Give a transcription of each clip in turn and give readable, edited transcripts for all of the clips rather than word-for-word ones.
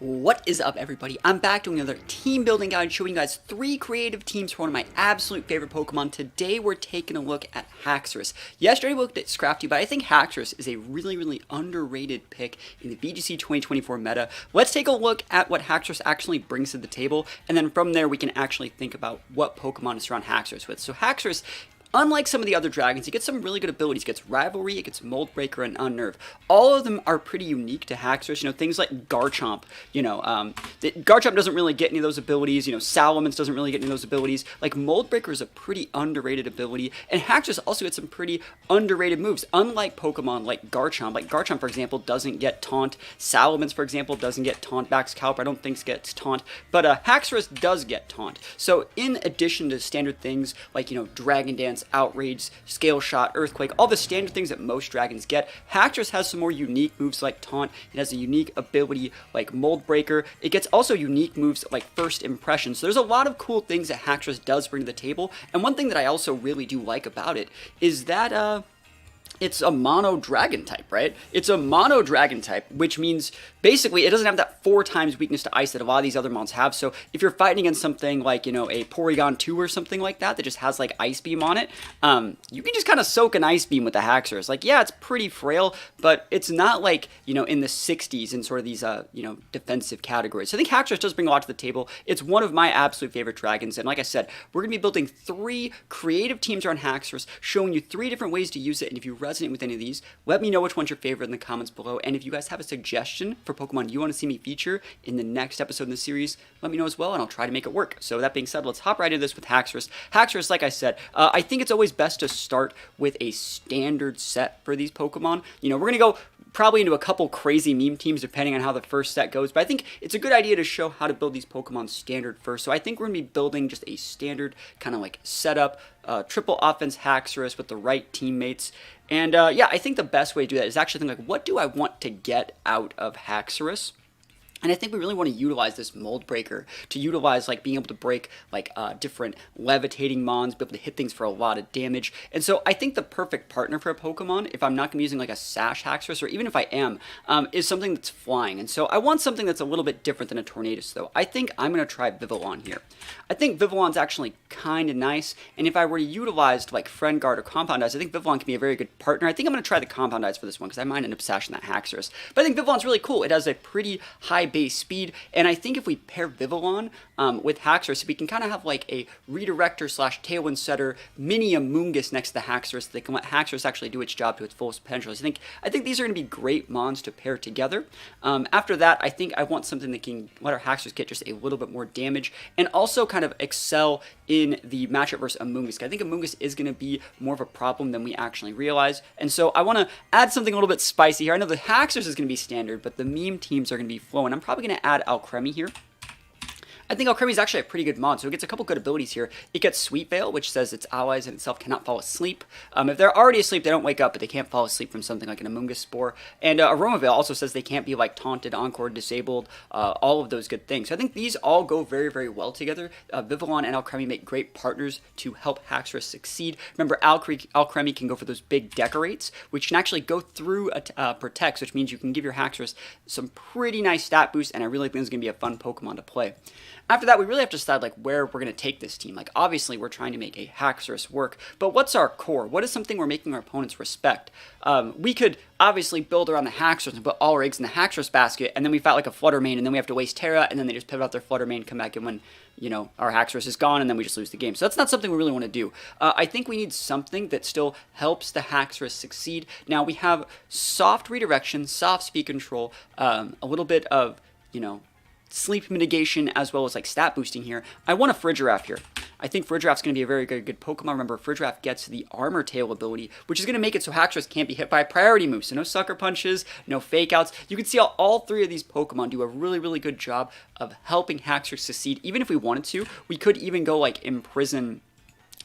What is up, everybody? I'm back doing another team building guide showing you guys 3 creative teams for one of my absolute favorite Pokemon. Today we're taking a look at Haxorus. Yesterday we looked at Scrafty, but I think Haxorus is a really underrated pick in the VGC 2024 meta. Let's take a look at what Haxorus actually brings to the table, and then from there we can actually think about what Pokemon to surround Haxorus with. So Haxorus, unlike some of the other dragons, it gets some really good abilities. It gets Rivalry, it gets Mold Breaker, and Unnerve. All of them are pretty unique to Haxorus. You know, things like Garchomp. Garchomp doesn't really get any of those abilities. You know, Salamence doesn't really get any of those abilities. Like, Mold Breaker is a pretty underrated ability. And Haxorus also gets some pretty underrated moves. Unlike Pokemon like Garchomp, for example, doesn't get Taunt. Salamence, for example, doesn't get Taunt. Baxcalibur, I don't think gets Taunt. But Haxorus does get Taunt. So, in addition to standard things like, you know, Dragon Dance, Outrage, Scale Shot, Earthquake, all the standard things that most dragons get, Haxorus has some more unique moves like Taunt. It has a unique ability like Mold Breaker. It gets also unique moves like First Impression. So there's a lot of cool things that Haxorus does bring to the table. And one thing that I also really do like about it is that it's a mono dragon type, right? It's a mono dragon type, which means basically it doesn't have that 4 times weakness to ice that a lot of these other mons have. So if you're fighting against something like, you know, a Porygon 2 or something like that just has like Ice Beam on it, you can just kind of soak an Ice Beam with the Haxorus. Like, yeah, it's pretty frail, but it's not like, you know, in the 60s in sort of these, you know, defensive categories. So I think Haxorus does bring a lot to the table. It's one of my absolute favorite dragons. And like I said, we're going to be building 3 creative teams around Haxorus, showing you 3 different ways to use it. And if you resonate with any of these, let me know which one's your favorite in the comments below. And if you guys have a suggestion for Pokemon you want to see me feature in the next episode in the series, let me know as well, and I'll try to make it work. So that being said, let's hop right into this with Haxorus. Haxorus, like I said, I think it's always best to start with a standard set for these Pokemon. You know, we're going to go probably into a couple crazy meme teams depending on how the first set goes, but I think it's a good idea to show how to build these Pokemon standard first. So I think we're going to be building just a standard kind of like setup, triple offense Haxorus with the right teammates. And yeah, I think the best way to do that is actually think like, what do I want to get out of Haxorus? And I think we really want to utilize this Mold Breaker to utilize like being able to break like different levitating mons, be able to hit things for a lot of damage. And so I think the perfect partner for a Pokemon, if I'm not going to be using like a Sash Haxorus, or even if I am, is something that's flying. And so I want something that's a little bit different than a Tornadus though. I think I'm going to try Vivillon here. I think Vivillon's actually kind of nice. And if I were to utilize like Friend Guard or Compound Eyes, I think Vivillon can be a very good partner. I think I'm going to try the Compound Eyes for this one because I might end up sashing that Haxorus. But I think Vivillon's really cool. It has a pretty high base speed, and I think if we pair Vivillon with Haxorus, we can kind of have like a redirector slash tailwind setter mini Amoonguss next to the Haxorus that can let Haxorus actually do its job to its fullest potential. I think these are going to be great mons to pair together. After that, I think I want something that can let our Haxorus get just a little bit more damage and also kind of excel in the matchup versus Amoonguss. I think Amoonguss is going to be more of a problem than we actually realize, and so I want to add something a little bit spicy here. I know the Haxorus is going to be standard, but the meme teams are going to be flowing. I'm probably going to add Alcremie here. I think Alcremie is actually a pretty good mod, so it gets a couple good abilities here. It gets Sweet Veil, which says its allies and itself cannot fall asleep. If they're already asleep, they don't wake up, but they can't fall asleep from something like an Amoonguss Spore. And Aroma Veil also says they can't be like taunted, encored, disabled, all of those good things. So I think these all go very well together. Vivillon and Alcremie make great partners to help Haxorus succeed. Remember, Alcremie can go for those big Decorates, which can actually go through Protects, which means you can give your Haxorus some pretty nice stat boosts, and I really think this is going to be a fun Pokemon to play. After that, we really have to decide like where we're going to take this team. Like, obviously, we're trying to make a Haxorus work, but what's our core? What is something we're making our opponents respect? We could obviously build around the Haxorus and put all our eggs in the Haxorus basket, and then we fight like a Flutter Mane, and then we have to waste Terra, and then they just pivot out their Flutter Mane, come back in when, you know, our Haxorus is gone, and then we just lose the game. So that's not something we really want to do. I think we need something that still helps the Haxorus succeed. Now, we have soft redirection, soft speed control, a little bit of, you know, sleep mitigation, as well as like stat boosting here. I want a Frigiraf here. I think Frigiraf's going to be a very good Pokemon. Remember, Frigiraf gets the Armor Tail ability, which is going to make it so Haxorus can't be hit by a priority move. So no Sucker Punches, no Fake Outs. You can see how all 3 of these Pokemon do a really good job of helping Haxorus succeed. Even if we wanted to, we could even go like Imprison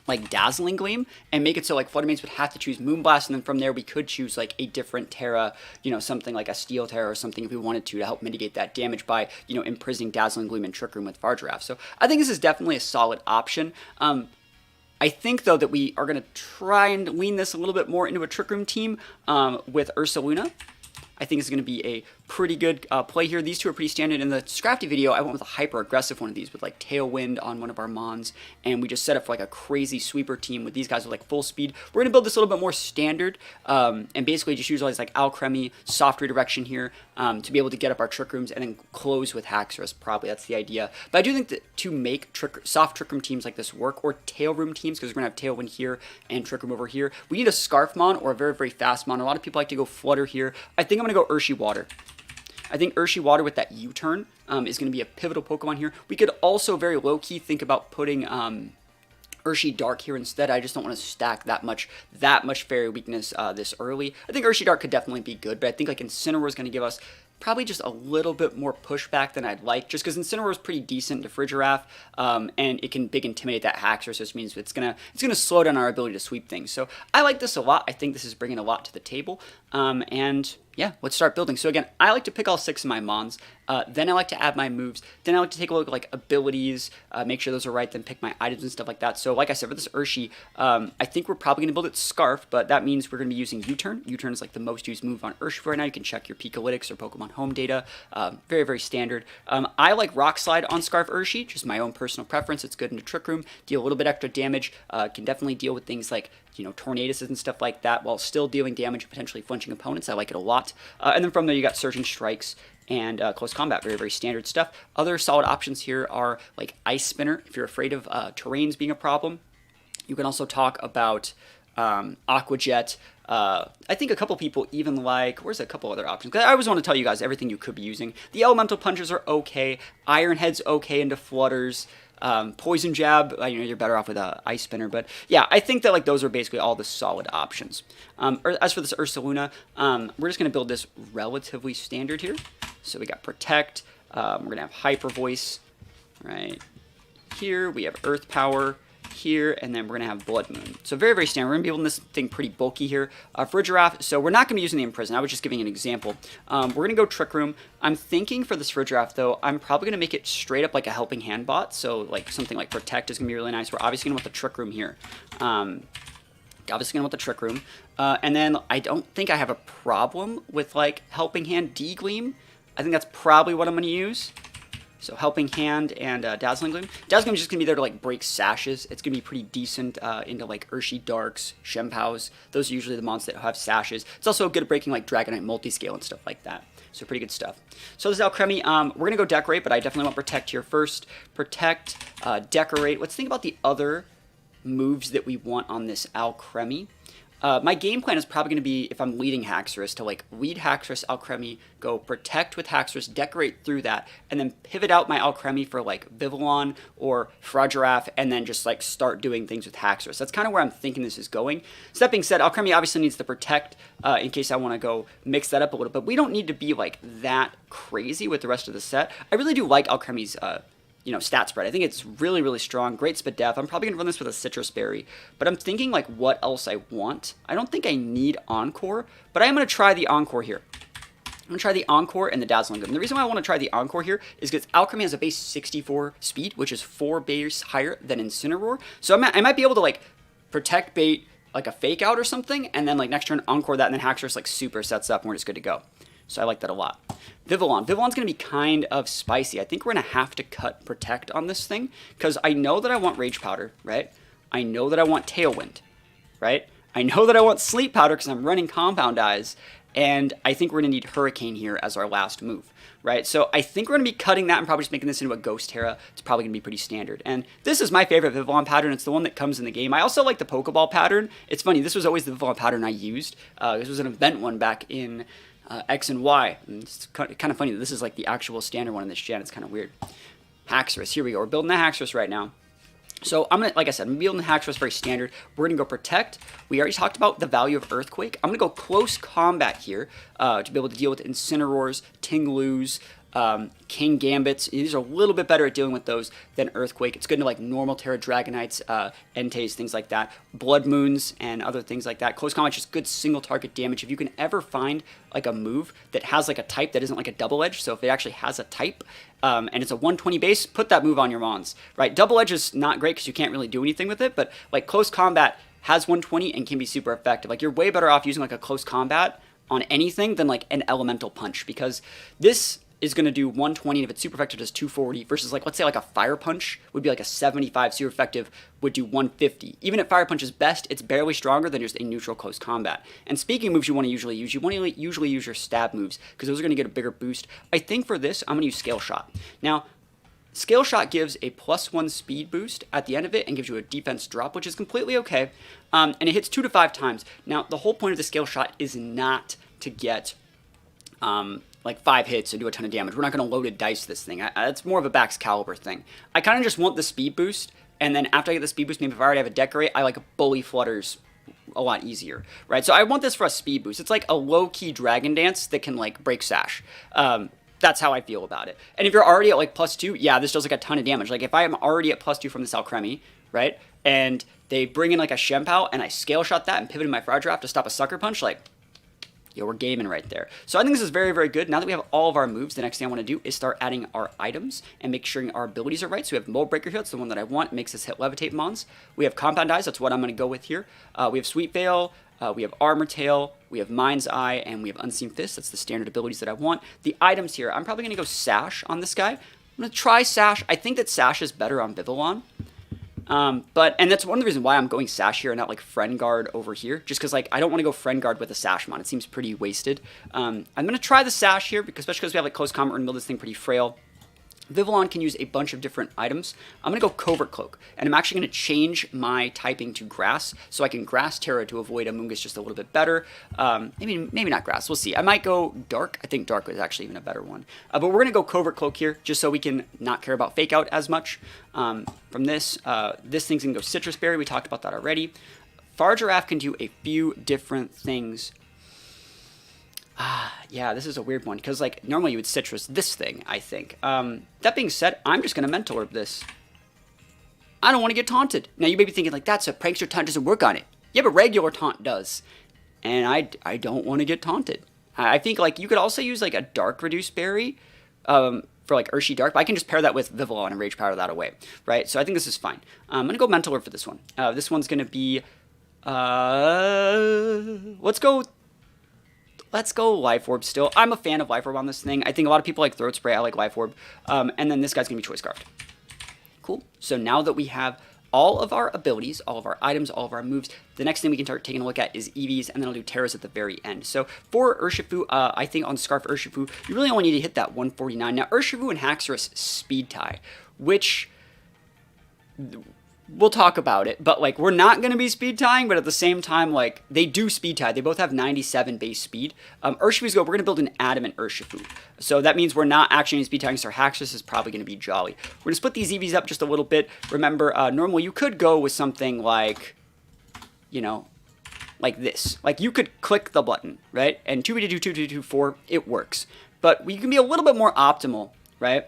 like Dazzling Gleam and make it so like Flutter Manes would have to choose Moonblast, and then from there we could choose like a different Terra, you know, something like a Steel Terra or something if we wanted to help mitigate that damage by, you know, imprisoning Dazzling Gleam and Trick Room with Fargiraf. So I think this is definitely a solid option. I think, though, that we are going to try and lean this a little bit more into a Trick Room team with Ursaluna. I think it's going to be a pretty good play here. These two are pretty standard. In the Scrafty video, I went with a hyper-aggressive one of these with like Tailwind on one of our Mons, and we just set up for like a crazy sweeper team with these guys with like full speed. We're going to build this a little bit more standard, and basically just use all these like Alcremie, soft redirection here to be able to get up our Trick Rooms and then close with Haxorus, probably. That's the idea. But I do think that to make soft Trick Room teams like this work, or Tail Room teams, because we're going to have Tailwind here and Trick Room over here, we need a Scarf Mon or a very, very fast Mon. A lot of people like to go Flutter here. I think I'm going to go Urshi Water. I think Urshi Water with that U-turn is going to be a pivotal Pokemon here. We could also very low-key think about putting Urshi Dark here instead. I just don't want to stack that much fairy weakness this early. I think Urshi Dark could definitely be good, but I think like Incineroar is going to give us probably just a little bit more pushback than I'd like, just because Incineroar is pretty decent to Frigiraf, and it can big intimidate that Haxorus, which means it's gonna slow down our ability to sweep things. So I like this a lot. I think this is bringing a lot to the table, and yeah, let's start building. So again, I like to pick all 6 of my Mons, then I like to add my moves, then I like to take a look at like abilities, make sure those are right, then pick my items and stuff like that. So like I said, for this Urshi, I think we're probably going to build it Scarf, but that means we're going to be using U-turn. U-turn is like the most used move on Urshi right now. You can check your Pikalytics or Pokemon Home data. Very, very standard. I like Rock Slide on Scarf Urshi, just my own personal preference. It's good into Trick Room, deal a little bit extra damage, can definitely deal with things like, you know, Tornadoes and stuff like that while still dealing damage and potentially flinching opponents. I like it a lot. And then from there you got Surging Strikes and Close Combat. Very, very standard stuff. Other solid options here are like Ice Spinner if you're afraid of terrains being a problem. You can also talk about Aqua Jet. I think a couple people even like, where's a couple other options? I always want to tell you guys everything you could be using. The Elemental Punches are okay. Iron Head's okay into Flutters. Poison Jab, you know, you're better off with a Ice Spinner, but yeah, I think that like those are basically all the solid options. As for this Ursaluna, we're just going to build this relatively standard here. So we got Protect, we're going to have Hyper Voice, right here, we have Earth Power here, and then we're going to have Blood Moon. So very, very standard. We're going to be building this thing pretty bulky here. For Giraffe, so we're not going to be using the Imprison. I was just giving an example. We're going to go Trick Room. I'm thinking for this Giraffe, though, I'm probably going to make it straight up like a Helping Hand bot. So like something like Protect is going to be really nice. We're obviously going to want the Trick Room here. Obviously going to want the Trick Room. And then I don't think I have a problem with like Helping Hand D-Gleam. I think that's probably what I'm going to use. So Helping Hand and Dazzling Gleam. Dazzling Gleam is just going to be there to like break sashes. It's going to be pretty decent into like Urshi Darks, Shempows. Those are usually the monsters that have sashes. It's also good at breaking like Dragonite Multiscale and stuff like that. So pretty good stuff. So this is Alcremie. We're going to go Decorate, but I definitely want Protect here first. Protect, Decorate. Let's think about the other moves that we want on this Alcremie. My game plan is probably going to be, if I'm leading Haxorus, to like lead Haxorus, Alcremie, go Protect with Haxorus, Decorate through that, and then pivot out my Alcremie for like Vivillon or Fragiraf, and then just like start doing things with Haxorus. That's kind of where I'm thinking this is going. So that being said, Alcremie obviously needs to Protect in case I want to go mix that up a little bit. We don't need to be like that crazy with the rest of the set. I really do like Alcremie's you know, stat spread. I think it's really, really strong. Great Spit Def. I'm probably going to run this with a Citrus Berry, but I'm thinking like what else I want. I don't think I need Encore, but I am going to try the Encore here. I'm going to try the Encore and the Dazzling Gleam. The reason why I want to try the Encore here is because Alcremie has a base 64 speed, which is 4 base higher than Incineroar. So I might be able to like Protect bait like a Fake Out or something, and then like next turn Encore that, and then Haxorus like super sets up and we're just good to go. So I like that a lot. Vivillon. Vivillon's going to be kind of spicy. I think we're going to have to cut Protect on this thing, because I know that I want Rage Powder, right? I know that I want Tailwind, right? I know that I want Sleep Powder because I'm running Compound Eyes, and I think we're going to need Hurricane here as our last move, right? So I think we're going to be cutting that and probably just making this into a Ghost Terra. It's probably going to be pretty standard. And this is my favorite Vivillon pattern. It's the one that comes in the game. I also like the Pokeball pattern. It's funny. This was always the Vivillon pattern I used. This was an event one back in X and Y. And it's kind of funny that this is like the actual standard one in this gen. It's kind of weird. Haxorus. Here we go. We're building the Haxorus right now. So I'm going to, like I said, I'm building the Haxorus very standard. We're going to go Protect. We already talked about the value of Earthquake. I'm going to go Close Combat here to be able to deal with Incineroars, Ting-Lus, King Gambits. These are a little bit better at dealing with those than Earthquake. It's good to like normal Terra Dragonites, Entei, things like that. Blood Moons and other things like that. Close Combat is just good single target damage. If you can ever find like a move that has like a type that isn't like a double edge, so if it actually has a type and it's a 120 base, put that move on your Mons, right? Double edge is not great because you can't really do anything with it, but like Close Combat has 120 and can be super effective. Like you're way better off using like a Close Combat on anything than like an elemental punch, because this is going to do 120, and if it's super effective, does 240, versus like, let's say like a fire punch would be like a 75, super effective would do 150. Even if fire punch is best, it's barely stronger than just a neutral close combat. And speaking of moves you want to usually use, you want to usually use your stab moves, because those are going to get a bigger boost. I think for this, I'm going to use Scale Shot. Now, Scale Shot gives a +1 speed boost at the end of it and gives you a defense drop, which is completely okay. And it hits 2 to 5 times. Now, the whole point of the Scale Shot is not to get like 5 hits and do a ton of damage. We're not going to loaded dice this thing. It's more of a Bax Caliber thing. I kind of just want the speed boost, and then after I get the speed boost, maybe if I already have a Decorate, I like Bully Flutters a lot easier, right? So I want this for a speed boost. It's like a low-key Dragon Dance that can like break Sash. That's how I feel about it. And if you're already at like +2, yeah, this does like a ton of damage. Like if I am already at +2 from this Alcremie, right, and they bring in like a Shempow and I Scale Shot that and pivot in my Fire Draft to stop a Sucker Punch, like, yo, we're gaming right there. So I think this is very, very good. Now that we have all of our moves, the next thing I want to do is start adding our items and make sure our abilities are right. So we have Mold Breaker here. That's the one that I want. It makes us hit Levitate Mons. We have Compound Eyes. That's what I'm going to go with here. We have Sweet Veil. We have Armor Tail, we have Mind's Eye, and we have Unseen Fist. That's the standard abilities that I want. The items here, I'm probably going to go Sash on this guy. I'm going to try Sash. I think that Sash is better on Vivillon. And that's one of the reasons why I'm going Sash here and not like Friend Guard over here. Just because like I don't want to go Friend Guard with a Sash mon. It seems pretty wasted. I'm going to try the Sash here, especially because we have like Close Combat and build this thing pretty frail. Vivillon can use a bunch of different items. I'm going to go Covert Cloak, and I'm actually going to change my typing to Grass, so I can Grass Terra to avoid Amoonguss just a little bit better. Maybe not Grass, we'll see. I might go Dark. I think Dark is actually even a better one. But we're going to go Covert Cloak here, just so we can not care about Fake Out as much. From this thing's going to go Citrus Berry. We talked about that already. Fargiraffe can do a few different things. Yeah, this is a weird one, because like normally you would Citrus this thing, I think. That being said, I'm just going to Mental Herb this. I don't want to get taunted. Now you may be thinking like, that's a Prankster Taunt, doesn't work on it. Yeah, but regular Taunt does. And I don't want to get taunted. I think like you could also use like a Dark Reduce Berry for like Urshi Dark, but I can just pair that with Vivillon and Rage Powder that away, right? So I think this is fine. I'm going to go Mental Herb for this one. This one's going to be, let's go Life Orb still. I'm a fan of Life Orb on this thing. I think a lot of people like Throat Spray. I like Life Orb. And then this guy's going to be Choice Scarfed. Cool. So now that we have all of our abilities, all of our items, all of our moves, the next thing we can start taking a look at is EVs, and then I'll do Terras at the very end. So for Urshifu, I think on Scarf Urshifu, you really only need to hit that 149. Now, Urshifu and Haxorus speed tie, which we'll talk about it, but like we're not going to be speed tying, but at the same time, like they do speed tie. They both have 97 base speed. Urshifu's we're going to build an Adamant Urshifu. So that means we're not actually speed tying, so Haxorus is probably going to be Jolly. We're going to split these EVs up just a little bit. Remember, normally you could go with something like, you know, like this. Like you could click the button, right? And 2v2, 2v2, 4, it works. But we can be a little bit more optimal, right?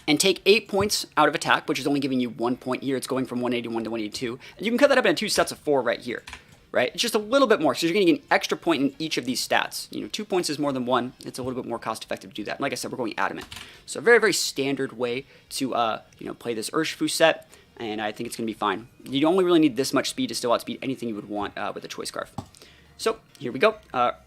And take 8 points out of attack, which is only giving you 1 point here. It's going from 181 to 182. And you can cut that up into 2 sets of 4 right here, right? It's just a little bit more. So you're going to get an extra point in each of these stats. You know, 2 points is more than 1. It's a little bit more cost effective to do that. And like I said, we're going Adamant. So a very, very standard way to, play this Urshifu set. And I think it's going to be fine. You only really need this much speed to still outspeed anything you would want with a Choice Scarf. So here we go.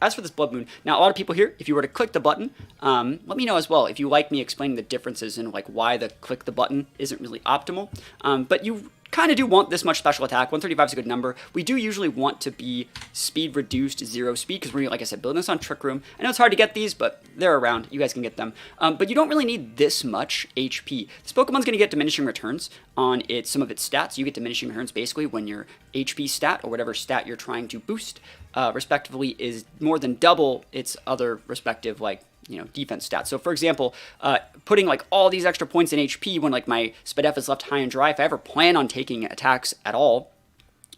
As for this Blood Moon, now a lot of people here, if you were to click the button, let me know as well if you like me explaining the differences and like why the click the button isn't really optimal. But you kind of do want this much special attack. 135 is a good number. We do usually want to be speed reduced 0 speed because we're, like I said, building this on Trick Room. I know it's hard to get these, but they're around. You guys can get them. But you don't really need this much HP. This Pokemon's going to get diminishing returns on some of its stats. You get diminishing returns basically when your HP stat or whatever stat you're trying to boost respectively is more than double its other respective defense stats. So for example, putting like all these extra points in HP when like my Spadef is left high and dry, if I ever plan on taking attacks at all,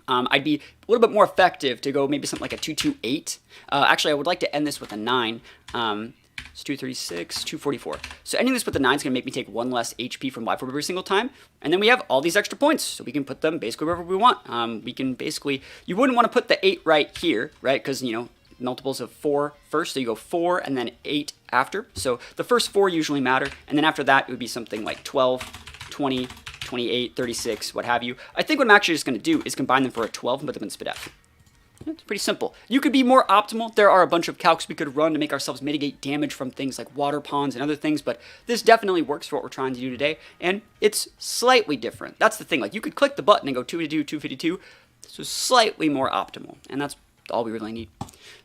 I'd be a little bit more effective to go maybe something like a 228. Actually, I would like to end this with a 9. It's 236, 244. So ending this with the 9 is going to make me take 1 less HP from Life Orb every single time. And then we have all these extra points, so we can put them basically wherever we want. We can basically, you wouldn't want to put the 8 right here, right? Because, multiples of 4 first, so you go 4 and then 8 after. So the first 4 usually matter, and then after that, it would be something like 12, 20, 28, 36, what have you. I think what I'm actually just going to do is combine them for a 12 and put them in Spadef. It's pretty simple. You could be more optimal. There are a bunch of calcs we could run to make ourselves mitigate damage from things like water ponds and other things, but this definitely works for what we're trying to do today, and it's slightly different. That's the thing. Like, you could click the button and go 252, 252. This was slightly more optimal, and that's all we really need.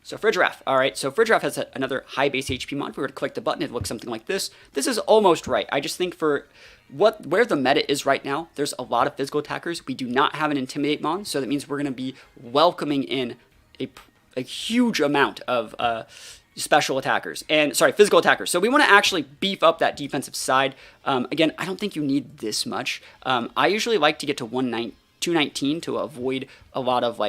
So Frigiraf. All right, so Frigiraf has another high base HP mod. If we were to click the button, it looks something like this. This is almost right. I just think for where the meta is right now, there's a lot of physical attackers. We do not have an Intimidate mon, so that means we're going to be welcoming in a huge amount of special attackers and physical attackers. So we want to actually beef up that defensive side. Again, I don't think you need this much. I usually like to get to 219 to avoid a lot of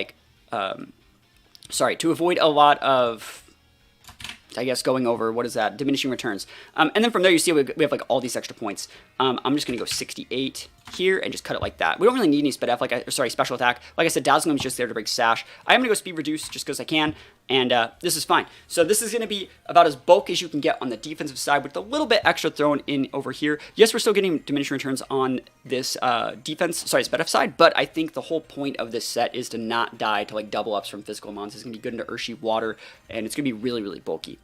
I guess going over, what is that? Diminishing returns. And then from there, you see we have like all these extra points. I'm just going to go 68 here and just cut it like that. We don't really need any special attack. Like I said, Dazzling is just there to break Sash. I am going to go speed reduce just because I can, and this is fine. So this is going to be about as bulk as you can get on the defensive side with a little bit extra thrown in over here. Yes, we're still getting diminishing returns on this SpEdF side, but I think the whole point of this set is to not die to like double ups from physical mons. It's going to be good into Urshi water, and it's going to be really, really bulky.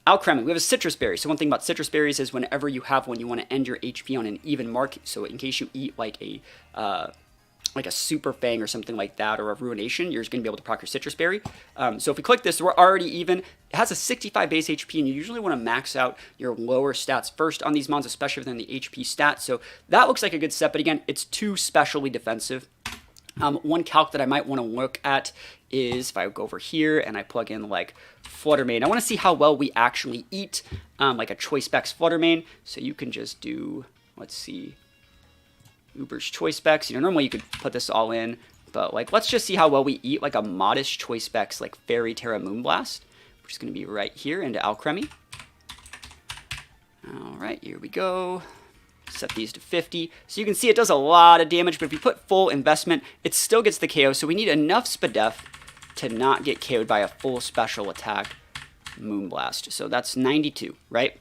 Alcremie, we have a citrus berry. So one thing about citrus berries is whenever you have one, you want to end your HP on an even mark. So in case you eat like a super fang or something like that, or a ruination, you're just going to be able to proc your citrus berry. So if we click this, we're already even. It has a 65 base HP, and you usually want to max out your lower stats first on these mons, especially within the HP stat. So that looks like a good set, but again, it's too specially defensive. One calc that I might want to look at is if I go over here and I plug in like Fluttermane. I want to see how well we actually eat like a Choice Specs Fluttermane. So you can just do, let's see, Uber's Choice Specs. You know, normally you could put this all in, but like let's just see how well we eat like a modest Choice Specs like Fairy Terra Moonblast, which is going to be right here into Alcremie. All right, here we go. Set these to 50. So you can see it does a lot of damage, but if you put full investment, it still gets the KO. So we need enough SpEdF to not get KO'd by a full special attack Moonblast. So that's 92, right?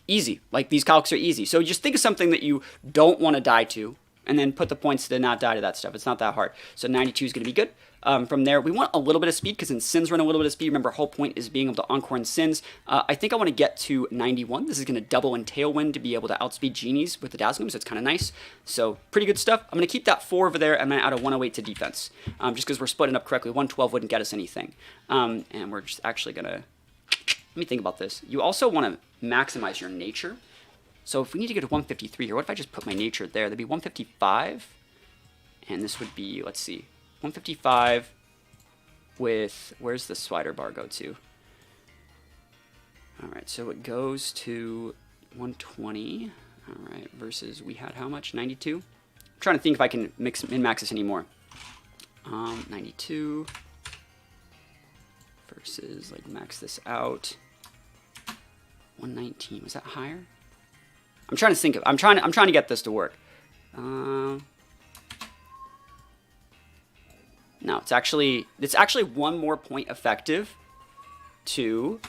Easy. Like, these calcs are easy. So just think of something that you don't want to die to, and then put the points to not die to that stuff. It's not that hard. So 92 is going to be good. From there, we want a little bit of speed, because in Sins run a little bit of speed. Remember, whole point is being able to Encore in Sins. I think I want to get to 91. This is going to double in Tailwind to be able to outspeed Genies with the Dazzling, so it's kind of nice. So pretty good stuff. I'm going to keep that 4 over there. I'm going to add a 108 to defense, just because we're splitting up correctly. 112 wouldn't get us anything. And we're just actually going to... Let me think about this. You also want to maximize your nature. So if we need to get to 153 here, what if I just put my nature there? That'd be 155. And this would be, let's see, 155 with, where's the slider bar go to? All right, so it goes to 120. All right, versus we had how much? 92? I'm trying to think if I can min-max this anymore. 92 versus, like, max this out. 119, was that higher? I'm trying to think of, I'm trying to get this to work. No, it's actually 1 more point effective to,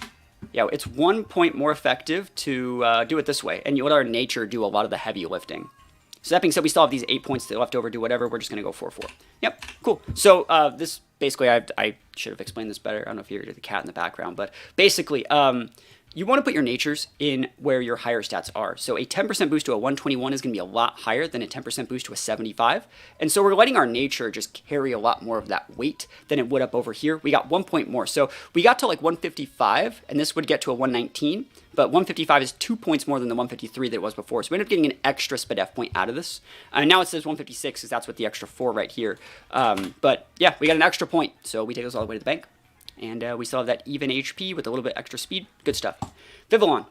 yeah, it's 1 point more effective to do it this way, and you let our nature do a lot of the heavy lifting. So that being said, we still have these 8 points that left over, do whatever, we're just going to go 4-4. Yep, cool. So this, basically, I should have explained this better. I don't know if you heard the cat in the background, but basically, you want to put your natures in where your higher stats are. So a 10% boost to a 121 is going to be a lot higher than a 10% boost to a 75. And so we're letting our nature just carry a lot more of that weight than it would up over here. We got 1 point more. So we got to like 155, and this would get to a 119. But 155 is 2 points more than the 153 that it was before. So we ended up getting an extra SpEdF point out of this. And now it says 156 because that's what the extra 4 right here. But yeah, we got an extra point. So we take this all the way to the bank. And we still have that even HP with a little bit extra speed. Good stuff. Vivillon.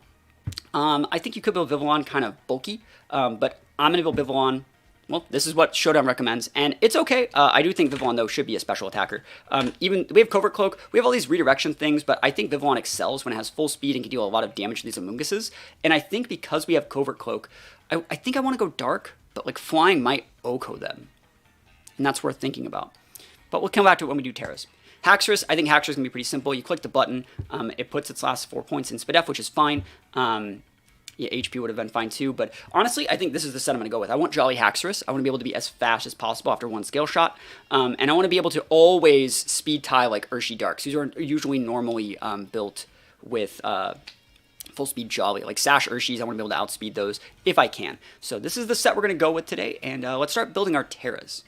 I think you could build Vivillon kind of bulky, but I'm going to build Vivillon. Well, this is what Showdown recommends, and it's okay. I do think Vivillon, though, should be a special attacker. Even we have Covert Cloak, we have all these redirection things, but I think Vivillon excels when it has full speed and can deal a lot of damage to these Amoonguses. And I think because we have Covert Cloak, I think I want to go Dark, but like flying might OHKO them. And that's worth thinking about. But we'll come back to it when we do Terras. Haxorus, I think Haxorus is going to be pretty simple. You click the button, it puts its last 4 points in SpEdF, which is fine. Yeah, HP would have been fine too, but honestly, I think this is the set I'm going to go with. I want Jolly Haxorus. I want to be able to be as fast as possible after one skill shot, and I want to be able to always speed tie like Urshi Darks. These are usually normally built with full speed Jolly, like Sash Urshis. I want to be able to outspeed those if I can. So this is the set we're going to go with today, and let's start building our Terras.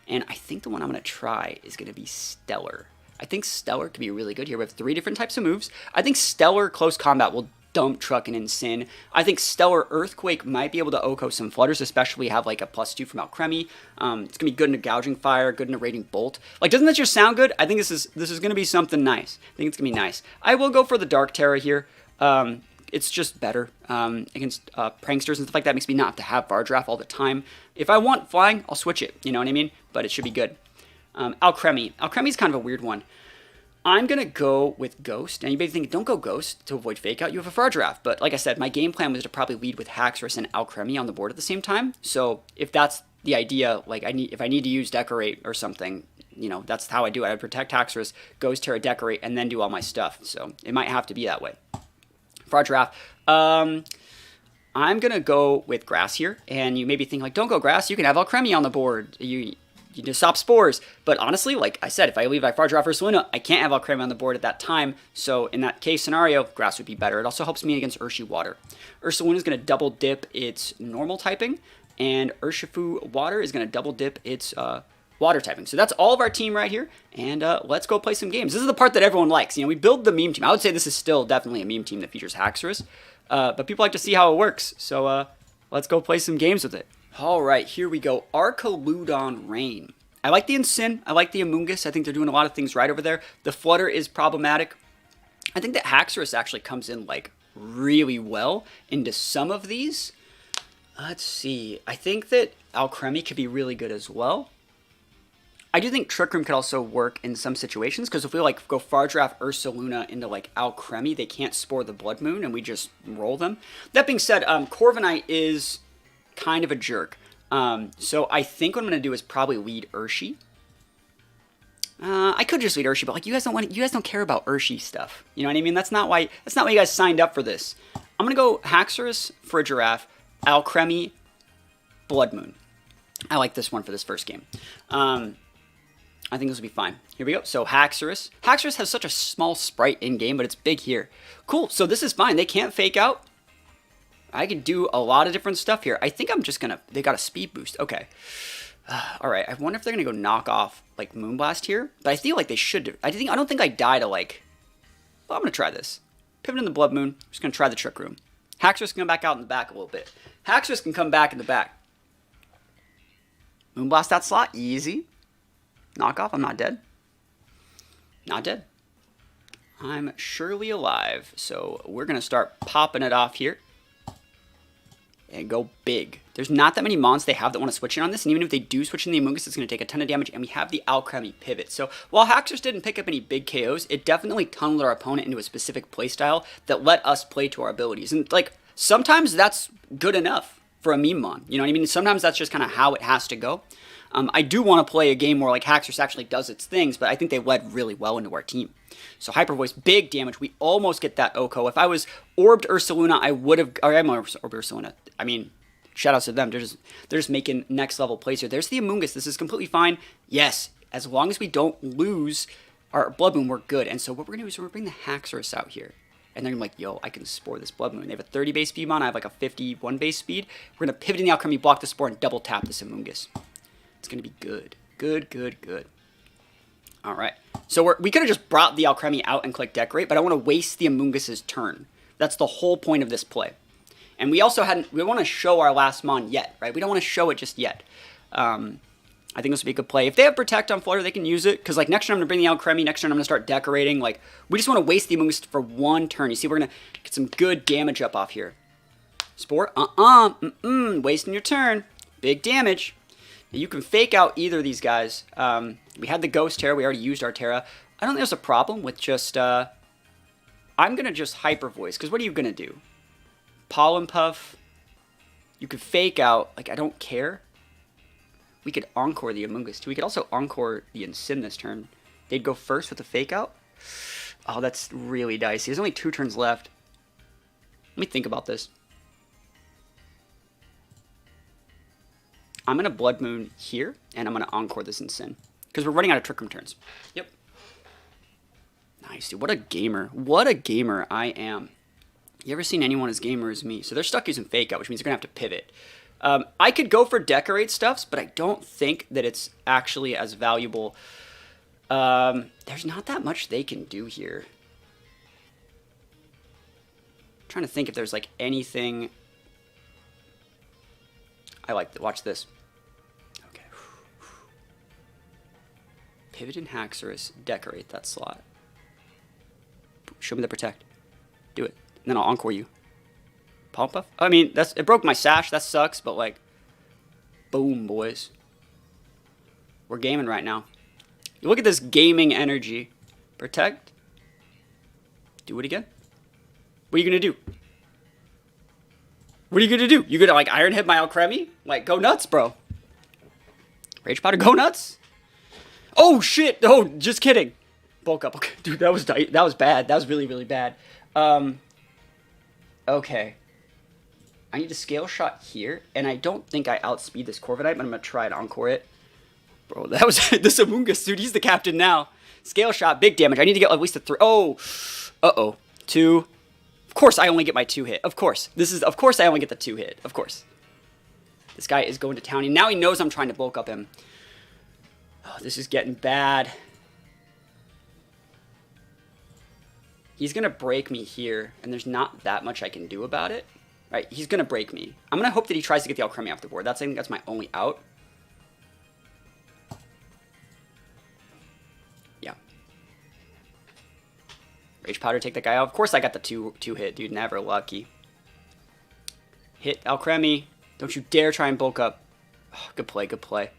And I think the one I'm going to try is going to be Stellar. I think Stellar could be really good here. We have 3 different types of moves. I think Stellar Close Combat will dump Truck and Incin. I think Stellar Earthquake might be able to OHKO some Flutters, especially have like a +2 from Alcremie. It's going to be good in a Gouging Fire, good in a Raging Bolt. Like, doesn't that just sound good? I think this is going to be something nice. I think it's going to be nice. I will go for the Dark Terra here. It's just better against pranksters and stuff like that. It makes me not have to have Bar Draft all the time. If I want flying, I'll switch it. You know what I mean? But it should be good. Alcremie. Alcremie's kind of a weird one. I'm going to go with Ghost, and you may think, don't go Ghost to avoid Fake Out. You have a Far Draft, but like I said, my game plan was to probably lead with Haxorus and Alcremie on the board at the same time. So if that's the idea, like if I need to use Decorate or something, you know, that's how I do it. I would protect Haxorus, Ghost, Terra, Decorate, and then do all my stuff. So it might have to be that way. Far Draft. I'm going to go with Grass here, and you may be thinking, like, don't go Grass. You can have Alcremie on the board. You just stop Spores. But honestly, like I said, if I leave by Far Draft Ursaluna, I can't have Alcremie on the board at that time. So in that case scenario, Grass would be better. It also helps me against Urshifu Water. Ursaluna is going to double dip its normal typing, and Urshifu Water is going to double dip its water typing. So that's all of our team right here, and let's go play some games. This is the part that everyone likes. You know, we build the meme team. I would say this is still definitely a meme team that features Haxorus, but people like to see how it works. So let's go play some games with it. All right, here we go. Archaludon Rain. I like the Incin. I like the Amoonguss. I think they're doing a lot of things right over there. The Flutter is problematic. I think that Haxorus actually comes in like really well into some of these. Let's see. I think that Alcremie could be really good as well. I do think Trick Room could also work in some situations, because if we like go Far Draft Ursaluna into like Alcremie, they can't Spore the Blood Moon, and we just roll them. That being said, Corviknight is kind of a jerk. So I think what I'm going to do is probably lead Urshi. I could just lead Urshi, but like you guys don't care about Urshi stuff. You know what I mean? That's not why you guys signed up for this. I'm going to go Haxorus for a Giraffe, Alcremie, Blood Moon. I like this one for this first game. I think this will be fine. Here we go. So Haxorus. Haxorus has such a small sprite in game, but it's big here. Cool. So this is fine. They can't Fake Out. I can do a lot of different stuff here. I think I'm just going to... They got a speed boost. Okay. All right. I wonder if they're going to go knock off, like, Moonblast here. But I feel like they should do... I don't think I die to, like... Well, I'm going to try this. Pivot in the Blood Moon. I'm just going to try the Trick Room. Haxorus can come back out in the back a little bit. Haxorus can come back in the back. Moonblast that slot. Easy. Knock off. I'm not dead. Not dead. I'm surely alive. So we're going to start popping it off here. And go big. There's not that many mons they have that want to switch in on this, and even if they do switch in the Amoonguss, it's going to take a ton of damage, and we have the Alcremie pivot. So while Haxorus didn't pick up any big KOs, it definitely tunneled our opponent into a specific playstyle that let us play to our abilities. And like, sometimes that's good enough for a meme mon. You know what I mean? Sometimes that's just kind of how it has to go. I do want to play a game where like Haxorus actually does its things, but I think they led really well into our team. So Hyper Voice, big damage. We almost get that OHKO. If I was Orbed Ursaluna, I would have... Or I'm Orbed Ursaluna. I mean, shout outs to them. They're just making next level plays here. There's the Amoonguss. This is completely fine. Yes, as long as we don't lose our Blood Moon, we're good. And so what we're going to do is we're going to bring the Haxorus out here. And they're going to be like, yo, I can Spore this Blood Moon. They have a 30 base speed mon. I have like a 51 base speed. We're going to pivot in the Alcremie, block the Spore, and double tap this Amoonguss. It's going to be good. Good, good, good. All right. So we could have just brought the Alcremie out and click Decorate, but I want to waste the Amoonguss's turn. That's the whole point of this play. And we also we want to show our last mon yet, right? We don't want to show it just yet. I think this would be a good play. If they have Protect on Flutter, they can use it, because like next turn I'm going to bring the Alcremie, next turn I'm going to start Decorating. Like, we just want to waste the Amoonguss for one turn. You see, we're going to get some good damage up off here. Spore, wasting your turn. Big damage. Now, you can Fake Out either of these guys. We had the Ghost Terra. We already used our Terra. I don't think there's a problem with just... I'm going to just Hyper Voice, because what are you going to do? Pollen Puff. You could Fake Out. Like, I don't care. We could Encore the Amoonguss, too. We could also Encore the Incin this turn. They'd go first with the Fake Out. Oh, that's really dicey. There's only 2 turns left. Let me think about this. I'm going to Blood Moon here, and I'm going to Encore this in Sin. Because we're running out of Trick Room turns. Yep. Nice, dude. What a gamer. What a gamer I am. You ever seen anyone as gamer as me? So they're stuck using Fake Out, which means they're going to have to pivot. I could go for Decorate stuffs, but I don't think that it's actually as valuable. There's not that much they can do here. I'm trying to think if there's like anything. I like that. Watch this. Okay. Pivot in Haxorus. Decorate that slot. Show me the Protect. Do it. And then I'll Encore you. Palm Puff? I mean, it broke my sash. That sucks, but like, boom, boys. We're gaming right now. You look at this gaming energy. Protect. Do it again. What are you going to do? What are you going to do? You going to like Iron Hit my Alcremie? Like, go nuts, bro. Rage Powder, go nuts. Oh, shit. Oh, just kidding. Bulk up. Okay. Dude, that was bad. That was really, really bad. Okay. I need a Scale Shot here, and I don't think I outspeed this Corviknight, but I'm going to try and Encore it. Bro, that was this Amoonguss, dude. He's the captain now. Scale Shot, big damage. I need to get at least a 3. Oh. Uh-oh. 2. Of course I only get my 2 hit. Of course. Of course I only get the 2 hit. Of course. This guy is going to town. And now he knows I'm trying to bulk up him. Oh, this is getting bad. He's going to break me here, and there's not that much I can do about it. Right, he's going to break me. I'm going to hope that he tries to get the Alcremie off the board. I think that's my only out. Yeah. Rage Powder, take that guy out. Of course I got the two hit, dude. Never lucky. Hit Alcremie. Don't you dare try and bulk up. Oh, good play, good play.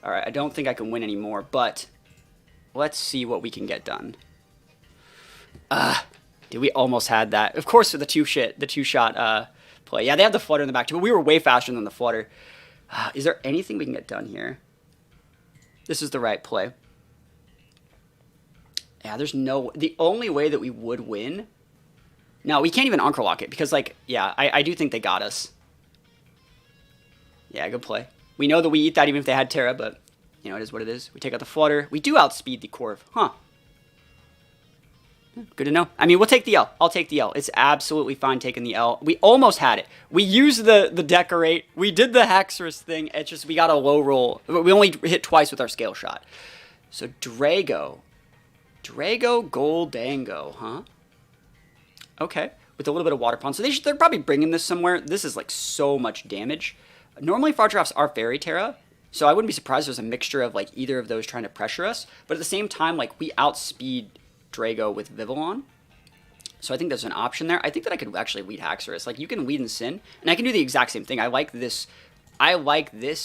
Alright, I don't think I can win anymore, but let's see what we can get done. Dude, we almost had that. Of course, the two-shot play. Yeah, they have the Flutter in the back, too, but we were way faster than the Flutter. Is there anything we can get done here? This is the right play. Yeah, there's no... The only way that we would win... No, we can't even Encore Lock it, because, like, yeah, I do think they got us. Yeah, good play. We know that we eat that even if they had Terra, but, you know, it is what it is. We take out the Flutter. We do outspeed the Corv. Huh. Good to know. I mean, we'll take the L. I'll take the L. It's absolutely fine taking the L. We almost had it. We used the Decorate. We did the Haxorus thing. It's just we got a low roll. We only hit twice with our Scale Shot. So Drago. Drago Goldango, huh? Okay. With a little bit of Water Pond. So they're probably bringing this somewhere. This is like so much damage. Normally Fargiraffes are Fairy Terra. So I wouldn't be surprised if there's a mixture of like either of those trying to pressure us. But at the same time, like we outspeed Drago with Vivillon. So I think there's an option there. I think that I could actually lead Haxorus. Like you can lead in Sin, and I can do the exact same thing. I like this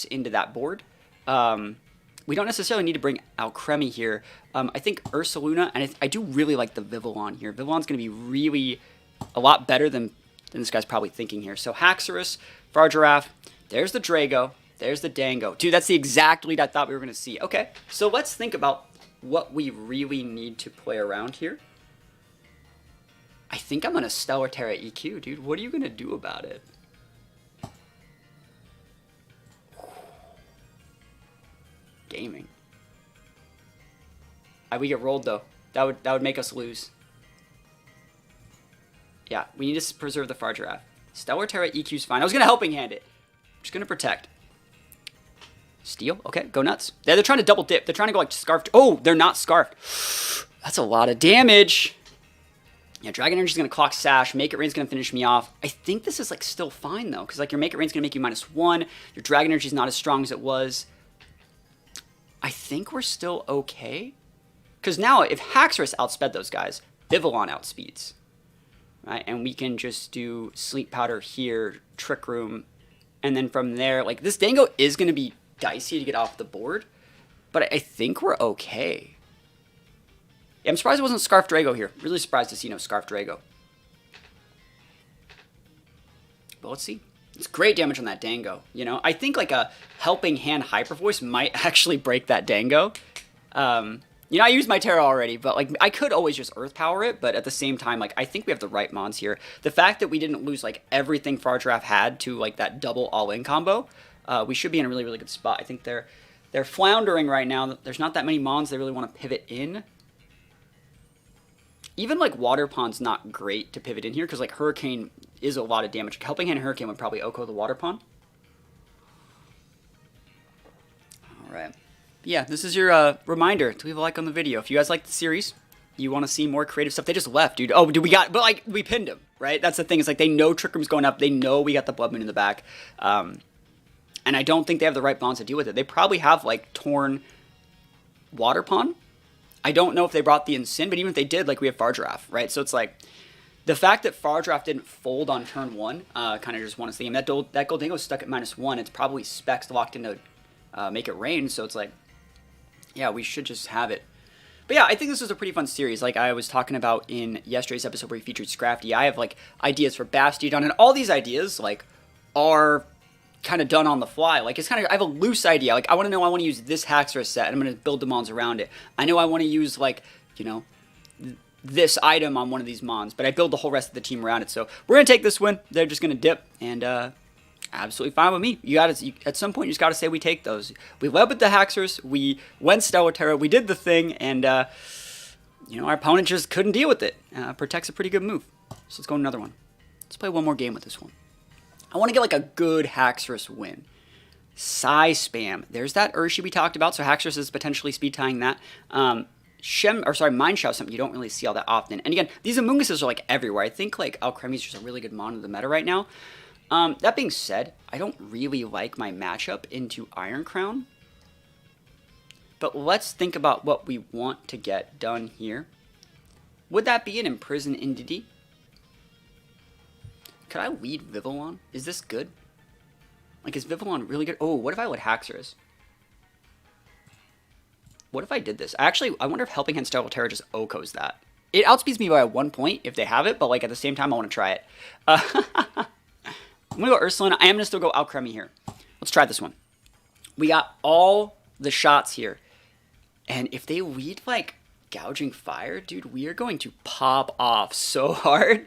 into that board. We don't necessarily need to bring Alcremie here. I think Ursaluna, and I do really like the Vivillon here. Vivillon's going to be really a lot better than this guy's probably thinking here. So Haxorus, Fargiraffe, there's the Drago, there's the Dango. Dude, that's the exact lead I thought we were going to see. Okay, so let's think about what we really need to play around here. I think I'm going to Stellar Terra EQ, dude. What are you going to do about it? Gaming. We get rolled, though. That would make us lose. Yeah, we need to preserve the Fargiraffe. Stellar Terra EQ's fine. I was going to Helping Hand it. I'm just going to Protect. Steal? Okay, go nuts. They're trying to double dip. They're trying to go like Scarfed. Oh, they're not Scarfed. That's a lot of damage. Yeah, Dragon Energy's going to clock Sash. Make It Rain's going to finish me off. I think this is like still fine though, because like your Make It Rain's going to make you -1. Your Dragon Energy's not as strong as it was. I think we're still okay. Because now if Haxorus outsped those guys, Vivillon outspeeds. Right? And we can just do Sleep Powder here, Trick Room, and then from there, like this Dango is going to be dicey to get off the board, but I think we're okay. Yeah, I'm surprised it wasn't Scarf Drago here. Really surprised to see no Scarf Drago. But let's see. It's great damage on that Dango. You know, I think like a Helping Hand Hyper Voice might actually break that Dango. You know, I used my Terra already, but like I could always just Earth Power it, but at the same time, like I think we have the right mons here. The fact that we didn't lose like everything Fargiraffe had to like that double all-in combo, we should be in a really, really good spot. I think they're floundering right now. There's not that many mons they really want to pivot in. Even like Water Pond's not great to pivot in here because like Hurricane is a lot of damage. Helping Hand and Hurricane would probably OHKO the Water Pond. All right. Yeah, this is your reminder to leave a like on the video. If you guys like the series, you want to see more creative stuff. They just left, dude. Oh, dude, but like we pinned him, right? That's the thing. It's like they know Trick Room's going up. They know we got the Blood Moon in the back. And I don't think they have the right bonds to deal with it. They probably have like Torn Water Pond. I don't know if they brought the Incin, but even if they did, like we have Fardraff, right? So it's like the fact that Fardraff didn't fold on turn 1 kind of just won us the game. That Gholdengo's stuck at -1. It's probably specs locked into Make It Rain, so it's like, yeah, we should just have it. But yeah, I think this was a pretty fun series. Like I was talking about in yesterday's episode where we featured Scrafty, I have like ideas for Bastiodon, and all these ideas like are kind of done on the fly. Like it's kind of, I have a loose idea. Like I want to use this Haxorus set and I'm going to build the mons around it. I know I want to use like, you know, this item on one of these mons, but I build the whole rest of the team around it. So we're going to take this win. They're just going to dip, and absolutely fine with me. At some point you just got to say we take those. We led with the Haxorus, we went Stellar Terra, we did the thing, and you know, our opponent just couldn't deal with it. Protect's a pretty good move. So let's go another one. Let's play one more game with this one. I want to get like a good Haxorus win. Psy Spam. There's that Urshi we talked about, so Haxorus is potentially speed tying that. Mind Shout, something you don't really see all that often. And again, these Amoonguses are like everywhere. I think like Alcremie's just a really good mon in the meta right now. That being said, I don't really like my matchup into Iron Crown. But let's think about what we want to get done here. Would that be an Imprison Indeedee? Could I lead Vivillon? Is this good? Like, is Vivillon really good? Oh, what if I led Haxorus? What if I did this? I wonder if Helping Hand Stellar Terra just OHKOs that. It outspeeds me by 1 point if they have it, but like at the same time, I want to try it. I'm going to go Ursulina. I am going to still go Alcremie here. Let's try this one. We got all the shots here. And if they lead like Gouging Fire, dude, we are going to pop off so hard.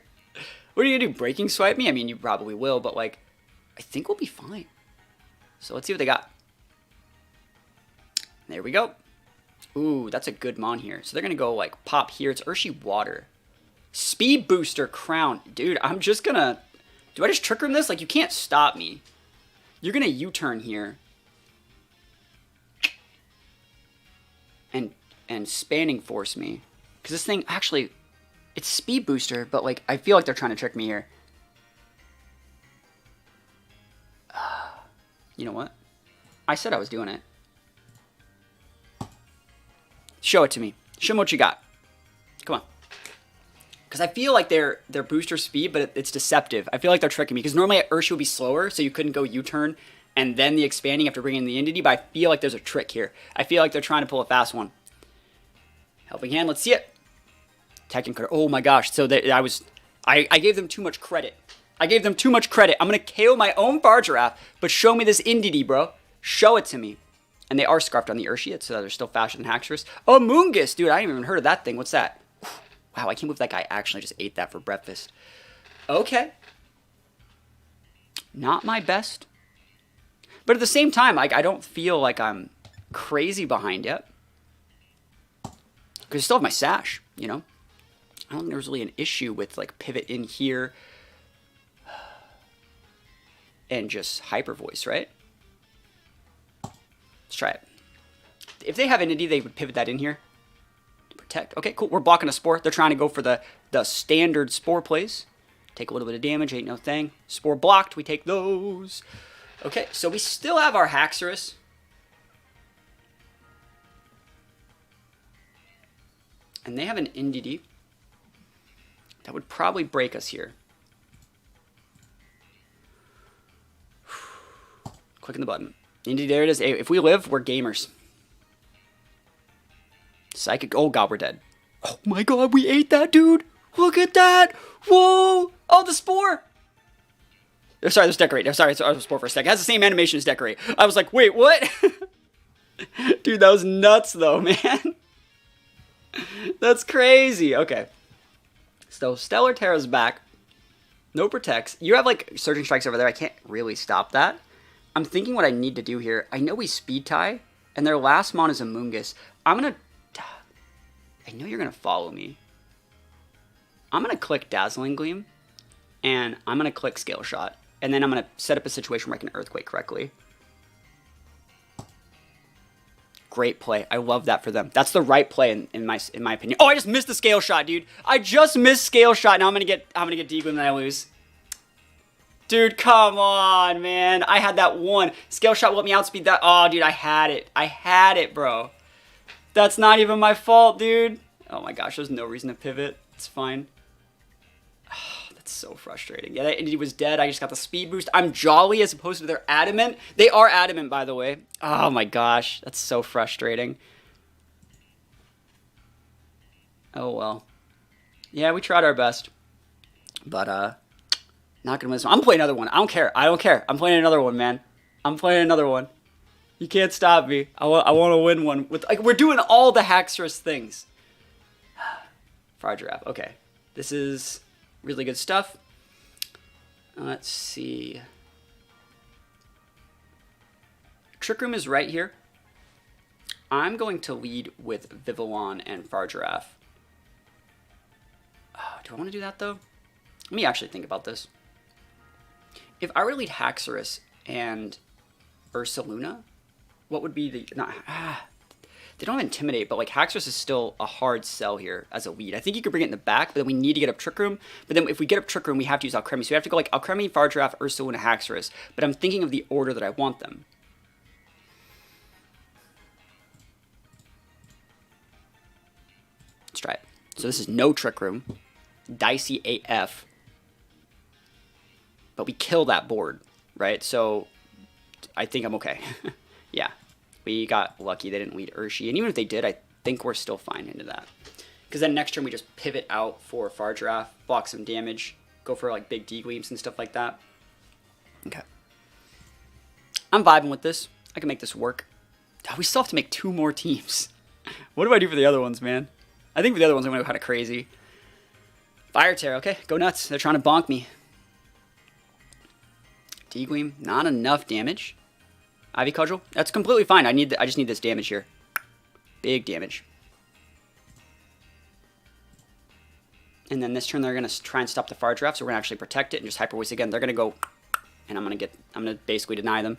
What are you going to do? Breaking Swipe me? I mean, you probably will, but like, I think we'll be fine. So let's see what they got. There we go. Ooh, that's a good mon here. So they're going to go like pop here. It's Urshi Water. Speed Booster Crown. Dude, I'm just going to... Do I just Trick Room this? Like, you can't stop me. You're going to U-turn here. And Spanning Force me. Because this thing, actually, it's Speed Booster, but like, I feel like they're trying to trick me here. You know what? I said I was doing it. Show it to me. Show me what you got. Come on. Because I feel like they're booster speed, but it's deceptive. I feel like they're tricking me. Because normally Urshi would be slower, so you couldn't go U-turn and then the expanding after bringing in the Indeedee, but I feel like there's a trick here. I feel like they're trying to pull a fast one. Helping Hand, let's see it. Technical. Oh my gosh. So I gave them too much credit. I gave them too much credit. I'm going to KO my own Fardraff, but show me this Indeedee, bro. Show it to me. And they are scarfed on the Urshi, so they're still faster than Haxorus. Oh, Amoonguss, dude, I haven't even heard of that thing. What's that? Wow, I can't believe that guy actually just ate that for breakfast. Okay. Not my best. But at the same time, like, I don't feel like I'm crazy behind yet. Because I still have my Sash, you know? I don't think there's really an issue with, like, pivot in here and just Hyper Voice, right? Let's try it. If they have Indeedee, they would pivot that in here. Protect. Okay, cool. We're blocking a Spore. They're trying to go for the standard Spore plays. Take a little bit of damage. Ain't no thing. Spore blocked. We take those. Okay, so we still have our Haxorus. And they have an Indeedee. That would probably break us here. Clicking the button. Indeedee, there it is. If we live, we're gamers. Psychic. Oh god, we're dead. Oh my god, we ate that, dude. Look at that. Whoa. Oh, the Spore. Sorry, there's Decorate. I'm sorry, I was Spore for a second. It has the same animation as Decorate. I was like, wait, what? Dude, that was nuts though, man. That's crazy. Okay. So, Stellar Terra's back. No protects. You have, like, Surging Strikes over there. I can't really stop that. I'm thinking what I need to do here. I know we speed tie, and their last mon is a Mungus. I'm going to... I know you're going to follow me. I'm going to click Dazzling Gleam, and I'm going to click Scale Shot. And then I'm going to set up a situation where I can Earthquake correctly. Great play. I love that for them. That's the right play in my opinion. Oh, I just missed the Scale Shot, dude. I just missed Scale Shot. Now I'm going to get D-Gleam and I lose. Dude, come on, man. I had that one. Scale Shot will let me outspeed that. Oh, dude, I had it. I had it, bro. That's not even my fault, dude. Oh my gosh, there's no reason to pivot. It's fine. Oh, that's so frustrating. Yeah, he was dead. I just got the speed boost. I'm Jolly as opposed to they're Adamant. They are Adamant, by the way. Oh my gosh, that's so frustrating. Oh well. Yeah, we tried our best. But, not gonna win this one. I'm playing another one. I don't care. I don't care. I'm playing another one, man. I'm playing another one. You can't stop me. I want to win one. We're doing all the Haxorus things. Fire Giraffe. Okay. This is really good stuff. Let's see. Trick Room is right here. I'm going to lead with Vivillon and Fire Giraffe. Oh, do I want to do that, though? Let me actually think about this. If I were to lead Haxorus and Ursaluna, what would be the... they don't have Intimidate, but like Haxorus is still a hard sell here as a lead. I think you could bring it in the back, but then we need to get up Trick Room. But then if we get up Trick Room, we have to use Alcremie. So we have to go like Alcremie, Fire Giraffe, Ursaluna, Haxorus. But I'm thinking of the order that I want them. Let's try it. So this is no Trick Room. Dicey AF. But we kill that board, right? So I think I'm okay. Yeah. We got lucky they didn't lead Urshi. And even if they did, I think we're still fine into that. Because then next turn we just pivot out for Fire Giraffe, block some damage, go for like big D-Gleams and stuff like that. Okay. I'm vibing with this. I can make this work. Oh, we still have to make 2 more teams. What do I do for the other ones, man? I think for the other ones I'm going to go kind of crazy. Fire Tear, okay. Go nuts. They're trying to bonk me. D-Gleam, not enough damage. Ivy Cudgel, that's completely fine. I just need this damage here. Big damage. And then this turn they're gonna try and stop the Fire Giraffe, so we're gonna actually protect it and just Hyper Voice again. They're gonna go, and I'm gonna basically deny them.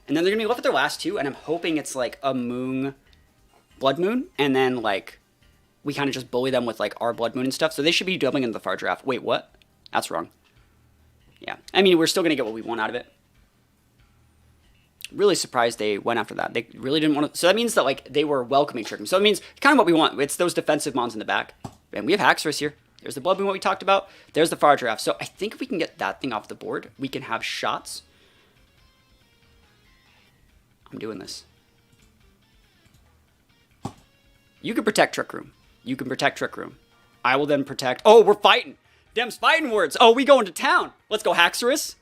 And then they're gonna be left with their last 2, and I'm hoping it's like a Moon, Blood Moon, and then like we kind of just bully them with like our Blood Moon and stuff. So they should be doubling into the Fire Giraffe. Wait, what? That's wrong. Yeah, I mean, we're still going to get what we want out of it. Really surprised they went after that. They really didn't want to... So that means that, like, they were welcoming Trick Room. So it means kind of what we want. It's those defensive mons in the back. And we have Haxorus here. There's the Blood Moon, what we talked about. There's the Fire Giraffe. So I think if we can get that thing off the board, we can have shots. I'm doing this. You can protect Trick Room. You can protect Trick Room. I will then protect... Oh, we're fighting! Dem's fighting words. Oh, we going to town. Let's go, Haxorus.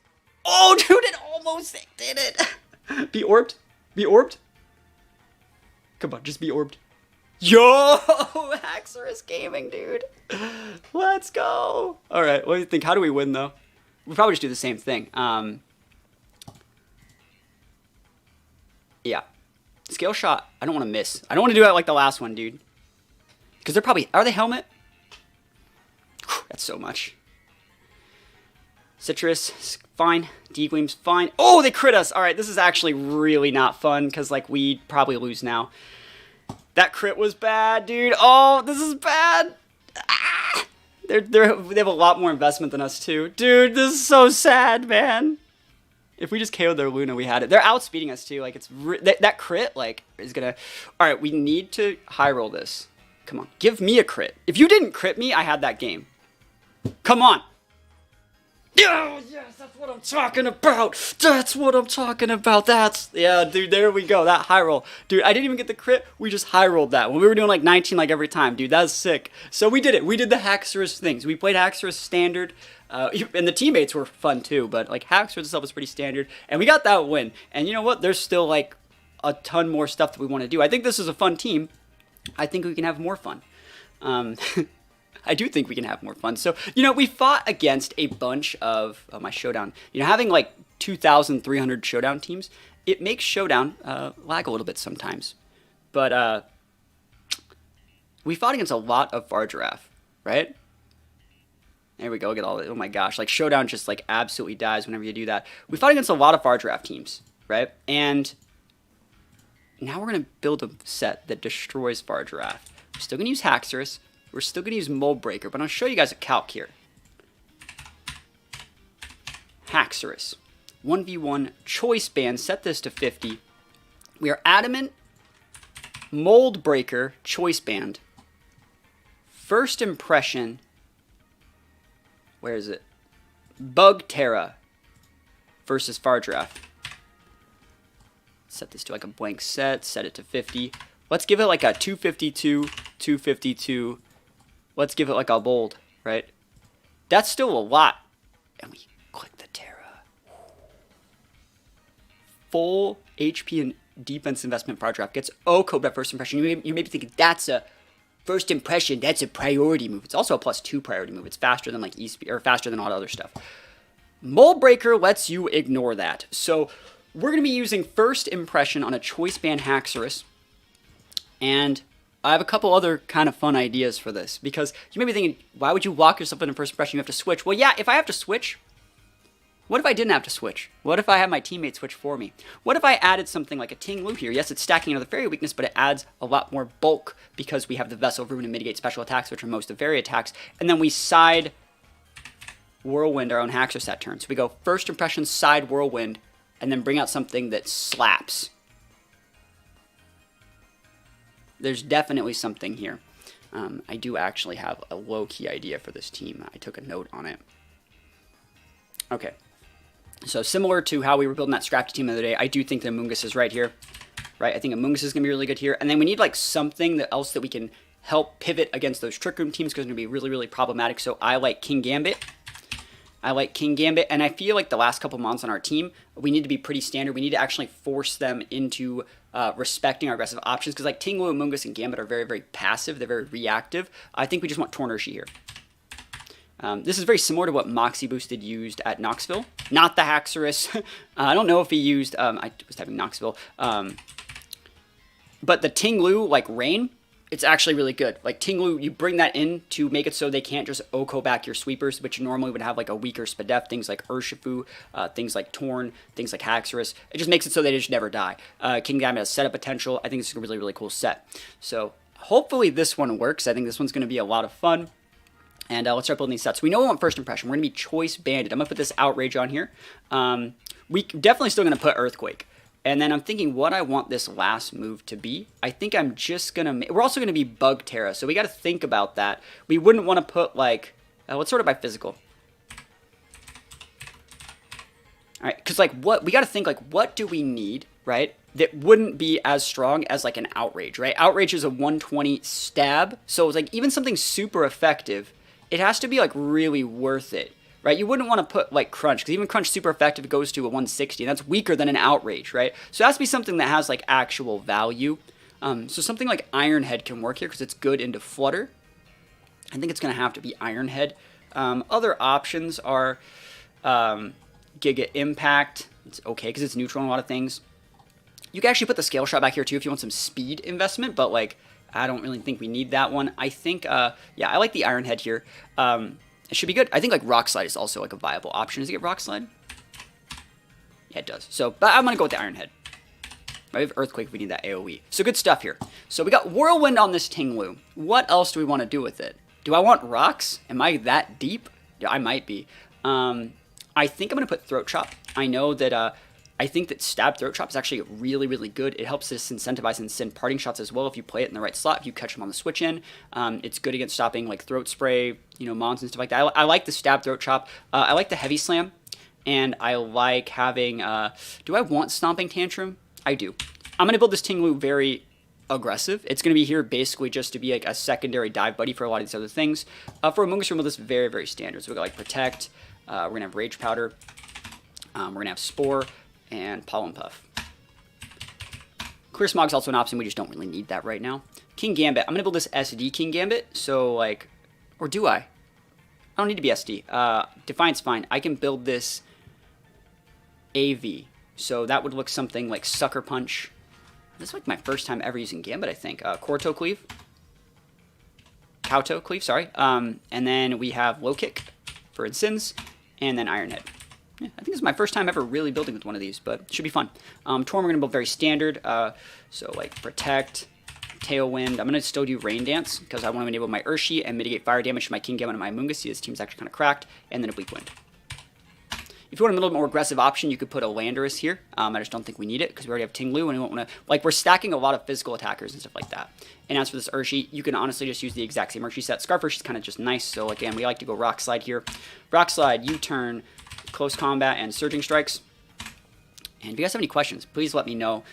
Oh, dude, it almost did it. Be orbed. Be orbed. Come on, just be orbed. Yo, Haxorus gaming, dude. Let's go. All right, what do you think? How do we win, though? We'll probably just do the same thing. Yeah. Scale Shot, I don't want to miss. I don't want to do that like the last one, dude. Because they're probably... Are they Helmet? That's so much. Citrus, fine. D-Gleam's fine. Oh, they crit us. All right, this is actually really not fun because, like, we probably lose now. That crit was bad, dude. Oh, this is bad. Ah! They have a lot more investment than us, too. Dude, this is so sad, man. If we just KO'd their Luna, we had it. They're outspeeding us, too. Like, it's that crit, like, is going to... All right, we need to high roll this. Come on, give me a crit. If you didn't crit me, I had that game. Come on. Oh, yes, that's what I'm talking about. That's what I'm talking about. Yeah, dude, there we go. That high roll. Dude, I didn't even get the crit. We just high rolled that. When we were doing like 19 like every time, dude, that's sick. So we did it. We did the Haxorus things. We played Haxorus standard. And the teammates were fun too, but like Haxorus itself was pretty standard. And we got that win. And you know what? There's still like a ton more stuff that we want to do. I think this is a fun team. I think we can have more fun. I do think we can have more fun. So, you know, we fought against a bunch of my showdown. You know, having like 2,300 Showdown teams, it makes Showdown lag a little bit sometimes. But we fought against a lot of Fargiraffe, right? There we go, get all the, oh my gosh, like Showdown just like absolutely dies whenever you do that. We fought against a lot of Fargiraffe teams, right? And now we're going to build a set that destroys Fargiraffe. We're still going to use Haxorus. We're still going to use Mold Breaker, but I'll show you guys a calc here. Haxorus. 1v1 Choice Band, set this to 50. We are Adamant, Mold Breaker, Choice Band. First Impression, where is it? Bug Terra versus Fargiraffe. Set this to like a blank set it to 50. Let's give it like a 252, 252. Let's give it like a bold, right? That's still a lot. And we click the Terra. Full HP and defense investment Fargiraffe gets OHKO at first impression. You may be thinking, that's a first impression, that's a priority move. It's also a +2 priority move. It's faster than like E-Speed, or faster than all the other stuff. Mold Breaker lets you ignore that. So we're going to be using first impression on a Choice Band Haxorus. And I have a couple other kind of fun ideas for this. Because you may be thinking, why would you lock yourself in a first impression? You have to switch. Well, yeah, if I have to switch, what if I didn't have to switch? What if I had my teammate switch for me? What if I added something like a Ting-Lu here? Yes, it's stacking another fairy weakness, but it adds a lot more bulk because we have the Vessel Rune to mitigate special attacks, which are most of fairy attacks. And then we side Whirlwind our own Haxorus that turn. So we go first impression, side Whirlwind, and then bring out something that slaps. There's definitely something here. I do actually have a low-key idea for this team. I took a note on it. Okay. So similar to how we were building that Scrafty team the other day, I do think that Amoonguss is right here. Right? I think Amoonguss is going to be really good here. And then we need like something else that we can help pivot against those Trick Room teams because it's going to be really, really problematic. So I like Kingambit. And I feel like the last couple months on our team, we need to be pretty standard. We need to actually force them into respecting our aggressive options because like Ting-Lu, Amoonguss, and Gambit are very, very passive. They're very reactive. I think we just want Tornurshi here. This is very similar to what Moxie Boosted used at Knoxville. Not the Haxorus. I don't know if he used, I was typing Knoxville. But the Ting-Lu, like Rain, it's actually really good. Like Ting-Lu, you bring that in to make it so they can't just OHKO back your sweepers, which normally would have like a weaker Spadef, things like Urshifu, things like Torn, things like Haxorus. It just makes it so they just never die. Kingambit has setup potential. I think it's a really, really cool set. So hopefully this one works. I think this one's going to be a lot of fun. And let's start building these sets. We know we want first impression. We're going to be Choice Banded. I'm going to put this Outrage on here. We definitely still going to put Earthquake. And then I'm thinking what I want this last move to be. I think I'm just going to... We're also going to be Bug Terra, so we got to think about that. We wouldn't want to put, like... let's sort it by physical. All right, because, like, what... We got to think, like, what do we need, right, that wouldn't be as strong as, like, an Outrage, right? Outrage is a 120 stab, so it's, like, even something super effective... It has to be, like, really worth it, right? You wouldn't want to put, like, Crunch, because even Crunch super effective goes to a 160, and that's weaker than an Outrage, right? So it has to be something that has, like, actual value. So something like Iron Head can work here, because it's good into Flutter. I think it's going to have to be Iron Head. Other options are Giga Impact. It's okay, because it's neutral on a lot of things. You can actually put the Scale Shot back here, too, if you want some speed investment, but, like... I don't really think we need that one. I think, yeah, I like the Iron Head here. It should be good. I think, like, Rock Slide is also, like, a viable option. Does it get Rock Slide? Yeah, it does. So, but I'm going to go with the Iron Head. Right, we have Earthquake if we need that AoE. So, good stuff here. So, we got Whirlwind on this Ting-Lu. What else do we want to do with it? Do I want rocks? Am I that deep? Yeah, I might be. I think I'm going to put Throat Chop. I know that... I think that Stab Throat Chop is actually really, really good. It helps us incentivize and send parting shots as well if you play it in the right slot, if you catch them on the switch in. It's good against stopping like Throat Spray, you know, Mons and stuff like that. I like the Stab Throat Chop. I like the Heavy Slam, and I like having... do I want Stomping Tantrum? I do. I'm going to build this Ting-Lu very aggressive. It's going to be here basically just to be like a secondary dive buddy for a lot of these other things. For Amoonguss, we're going to build this very, very standard. So we got like Protect, we're going to have Rage Powder, we're going to have Spore, and Pollen Puff. Clear Smog's also an option. We just don't really need that right now. Kingambit. I'm going to build this SD Kingambit. So, like... Or do I? I don't need to be SD. Defiant's fine. I can build this... AV. So that would look something like Sucker Punch. This is like my first time ever using Gambit, I think. Corto Cleave. Kowtow Cleave, sorry. And then we have Low Kick for Incins, and then Iron Head. Yeah, I think this is my first time ever really building with one of these, but it should be fun. Torn, we're going to build very standard. So like Protect, Tailwind. I'm going to still do Rain Dance because I want to enable my Urshi and mitigate fire damage to my Kingambit and my Amoonguss. See, this team's actually kind of cracked. And then a Bleak Wind. If you want a little bit more aggressive option, you could put a Landorus here. I just don't think we need it because we already have Ting-Lu and we don't want to... Like, we're stacking a lot of physical attackers and stuff like that. And as for this Urshi, you can honestly just use the exact same Urshi set. Scarf Urshi's kind of just nice. So, again, we like to go Rock Slide here. Rock Slide, U-Turn, Close Combat, and Surging Strikes. And if you guys have any questions, please let me know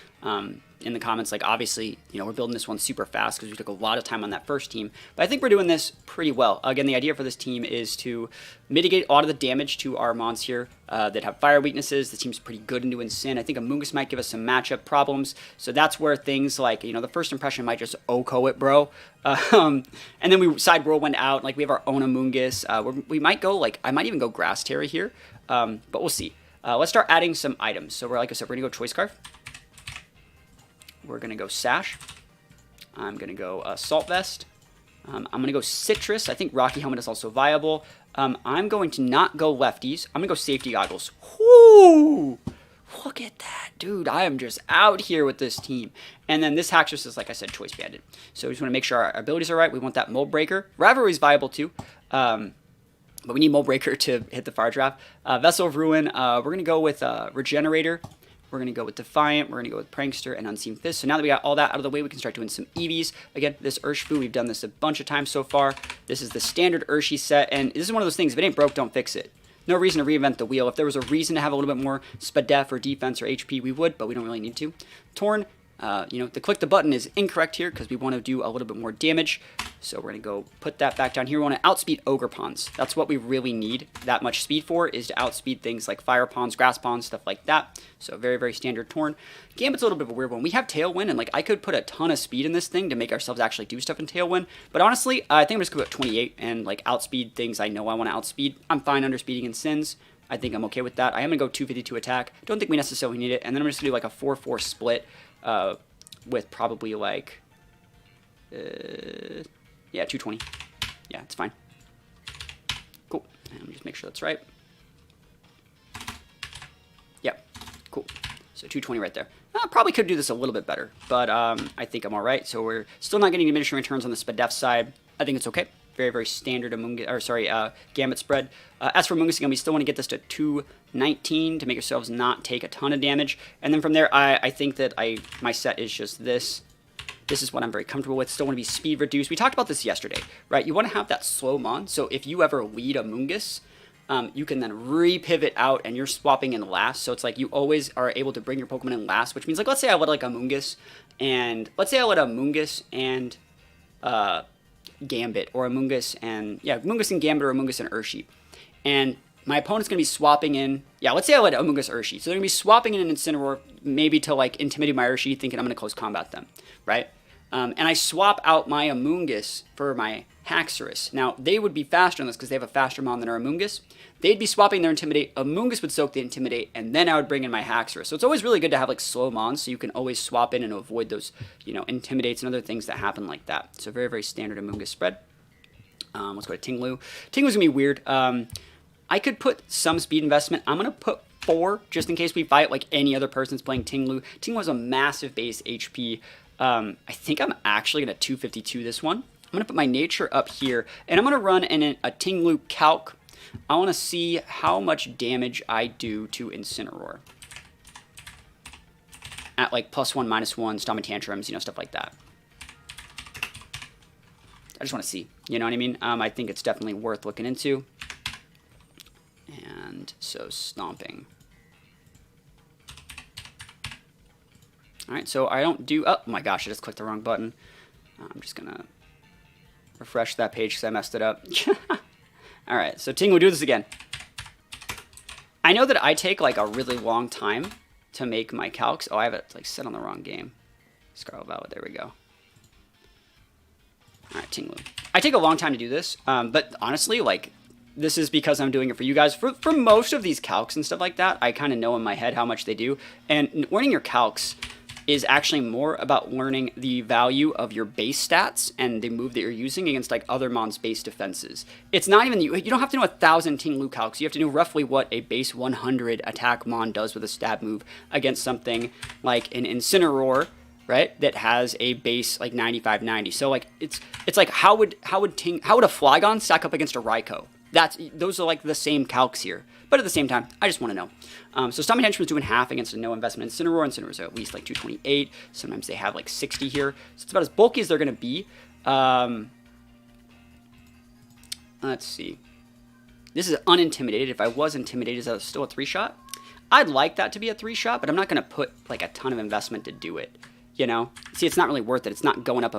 in the comments. Like, obviously, you know, we're building this one super fast because we took a lot of time on that first team. But I think we're doing this pretty well. Again, the idea for this team is to mitigate a lot of the damage to our mons here that have fire weaknesses. This team's pretty good in doing Sin. I think Amoonguss might give us some matchup problems. So that's where things like, you know, the first impression might just OHKO it, bro. And then we side Whirlwind out. Like, we have our own Amoonguss. We might go, like, I might even go Grass Terry here. But we'll see. Let's start adding some items. So like I said, we're going to go Choice Scarf. We're going to go Sash. I'm going to go Salt Vest. I'm going to go Citrus. I think Rocky Helmet is also viable. I'm going to not go Lefties. I'm going to go Safety Goggles. Whoo! Look at that, dude. I am just out here with this team. And then this Haxorus is, like I said, Choice Banded. So we just want to make sure our abilities are right. We want that Mold Breaker. Rivalry is viable too. But we need Mold Breaker to hit the fire draft. Vessel of Ruin. We're going to go with Regenerator. We're going to go with Defiant. We're going to go with Prankster and Unseen Fist. So now that we got all that out of the way, we can start doing some EVs. Again, this Urshifu, we've done this a bunch of times so far. This is the standard Urshi set. And this is one of those things, if it ain't broke, don't fix it. No reason to reinvent the wheel. If there was a reason to have a little bit more Spadef or defense or HP, we would, but we don't really need to. Torn. You know, the click the button is incorrect here because we want to do a little bit more damage. So we're going to go put that back down here. We want to outspeed Ogre Pawns. That's what we really need that much speed for, is to outspeed things like Fire Pawns, Grass Pawns, stuff like that. So very, very standard Torn. Gambit's a little bit of a weird one. We have Tailwind, and like I could put a ton of speed in this thing to make ourselves actually do stuff in Tailwind. But honestly, I think I'm just going to put 28 and like outspeed things I know I want to outspeed. I'm fine under speeding in Sins. I think I'm okay with that. I am going to go 252 attack. Don't think we necessarily need it. And then I'm just going to do like a 4-4 split. With probably like, yeah, 220. Yeah, it's fine. Cool. And let me just make sure that's right. Yep, cool. So 220 right there. I probably could do this a little bit better, but I think I'm all right. So we're still not getting diminishing returns on the Spadef side. I think it's okay. Very, very standard Gambit spread. As for Amoonguss, again, we still want to get this to 219 to make ourselves not take a ton of damage. And then from there, I think that my set is just this. This is what I'm very comfortable with. Still want to be speed reduced. We talked about this yesterday, right? You want to have that slow mon. So if you ever lead Amoonguss, you can then re-pivot out and you're swapping in last. So it's like you always are able to bring your Pokemon in last, which means like, let's say I let like Amoonguss and Gambit or Amoonguss and Amoonguss and Gambit or Amoonguss and Urshi, and my opponent's gonna be swapping in. Let's say I let Amoonguss Urshi, so they're gonna be swapping in an Incineroar maybe to like intimidate my Urshi, thinking I'm gonna close combat them, right? And I swap out my Amoonguss for my Haxorus. Now they would be faster on this because they have a faster mon than our Amoonguss. They'd be swapping their Intimidate. Amoonguss would soak the Intimidate, and then I would bring in my Haxorus. So it's always really good to have like slow mons, so you can always swap in and avoid those, you know, Intimidates and other things that happen like that. So very, very standard Amoonguss spread. Let's go to Ting-Lu. Ting-Lu's gonna be weird. I could put some speed investment. I'm gonna put 4 just in case we fight like any other person's playing Ting-Lu. Ting-Lu has a massive base HP. I think I'm actually gonna 252 this one. I'm gonna put my nature up here, and I'm gonna run in a Ting-Lu calc. I want to see how much damage I do to Incineroar at like +1, -1, Stomach Tantrums, you know, stuff like that. I just want to see, you know what I mean? I think it's definitely worth looking into. And so stomping. All right, so I don't do, oh my gosh, I just clicked the wrong button. I'm just gonna refresh that page because I messed it up. All right, so Ting will do this again. I know that I take like a really long time to make my calcs. Oh, I have it like set on the wrong game. Scarlet Violet, there we go. All right, Ting-Lu. I take a long time to do this, but honestly, like this is because I'm doing it for you guys. For most of these calcs and stuff like that, I kind of know in my head how much they do. And learning your calcs is actually more about learning the value of your base stats and the move that you're using against like other mons' base defenses. It's not even, you don't have to know 1,000 Ting-Lu calcs. You have to know roughly what a base 100 attack mon does with a stab move against something like an Incineroar, right, that has a base like 95-90. So like it's like how would a Flygon stack up against a Raikou? Those are like the same calcs here. But at the same time, I just want to know. So Stomach Henchman is doing half against a no investment Incineroar. Incineroars are at least like 228. Sometimes they have like 60 here. So it's about as bulky as they're going to be. Let's see. This is unintimidated. If I was intimidated, is that still a 3-shot? I'd like that to be a 3-shot, but I'm not going to put like a ton of investment to do it. You know, see, it's not really worth it. It's not going up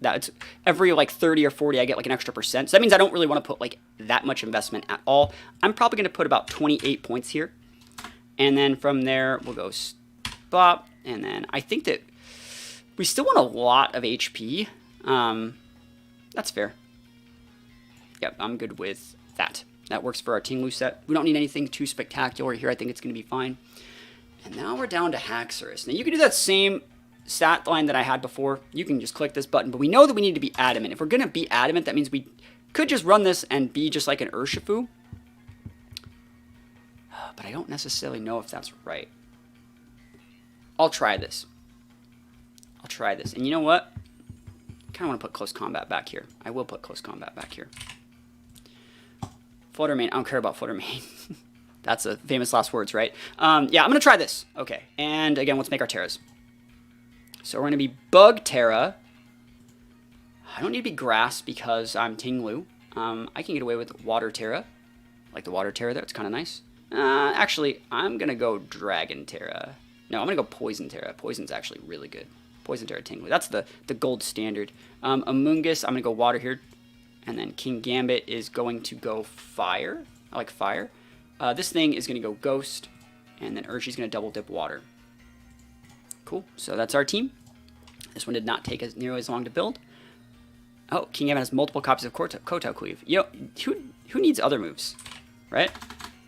that's every like 30 or 40, I get like an extra percent. So that means I don't really want to put like that much investment at all. I'm probably going to put about 28 points here. And then from there, we'll go stop. And then I think that we still want a lot of HP. That's fair. Yep, I'm good with that. That works for our Ting-Lu set. We don't need anything too spectacular here. I think it's going to be fine. And now we're down to Haxorus. Now you can do that same stat line that I had before. You can just click this button, but we know that we need to be adamant. If we're going to be adamant, that means we could just run this and be just like an Urshifu. But I don't necessarily know if that's right. I'll try this. And you know what? I kind of want to put close combat back here. I will put close combat back here. Flutter Mane. I don't care about Flutter Mane. That's a famous last words, right? Yeah, I'm going to try this. Okay. And again, let's make our Terras. So we're going to be Bug Terra. I don't need to be Grass because I'm Ting-Lu. I can get away with Water Terra. I like the Water Terra there. It's kind of nice. Actually, I'm going to go Dragon Terra. No, I'm going to go Poison Terra. Poison's actually really good. Poison Terra Ting-Lu. That's the gold standard. Amoonguss, I'm going to go Water here. And then King Gambit is going to go Fire. I like Fire. This thing is going to go Ghost. And then Urshi's going to double dip Water. Cool. So that's our team. This one did not take nearly as long to build. Oh, King Gambit has multiple copies of Kotal Cleave. Yo, who needs other moves, right?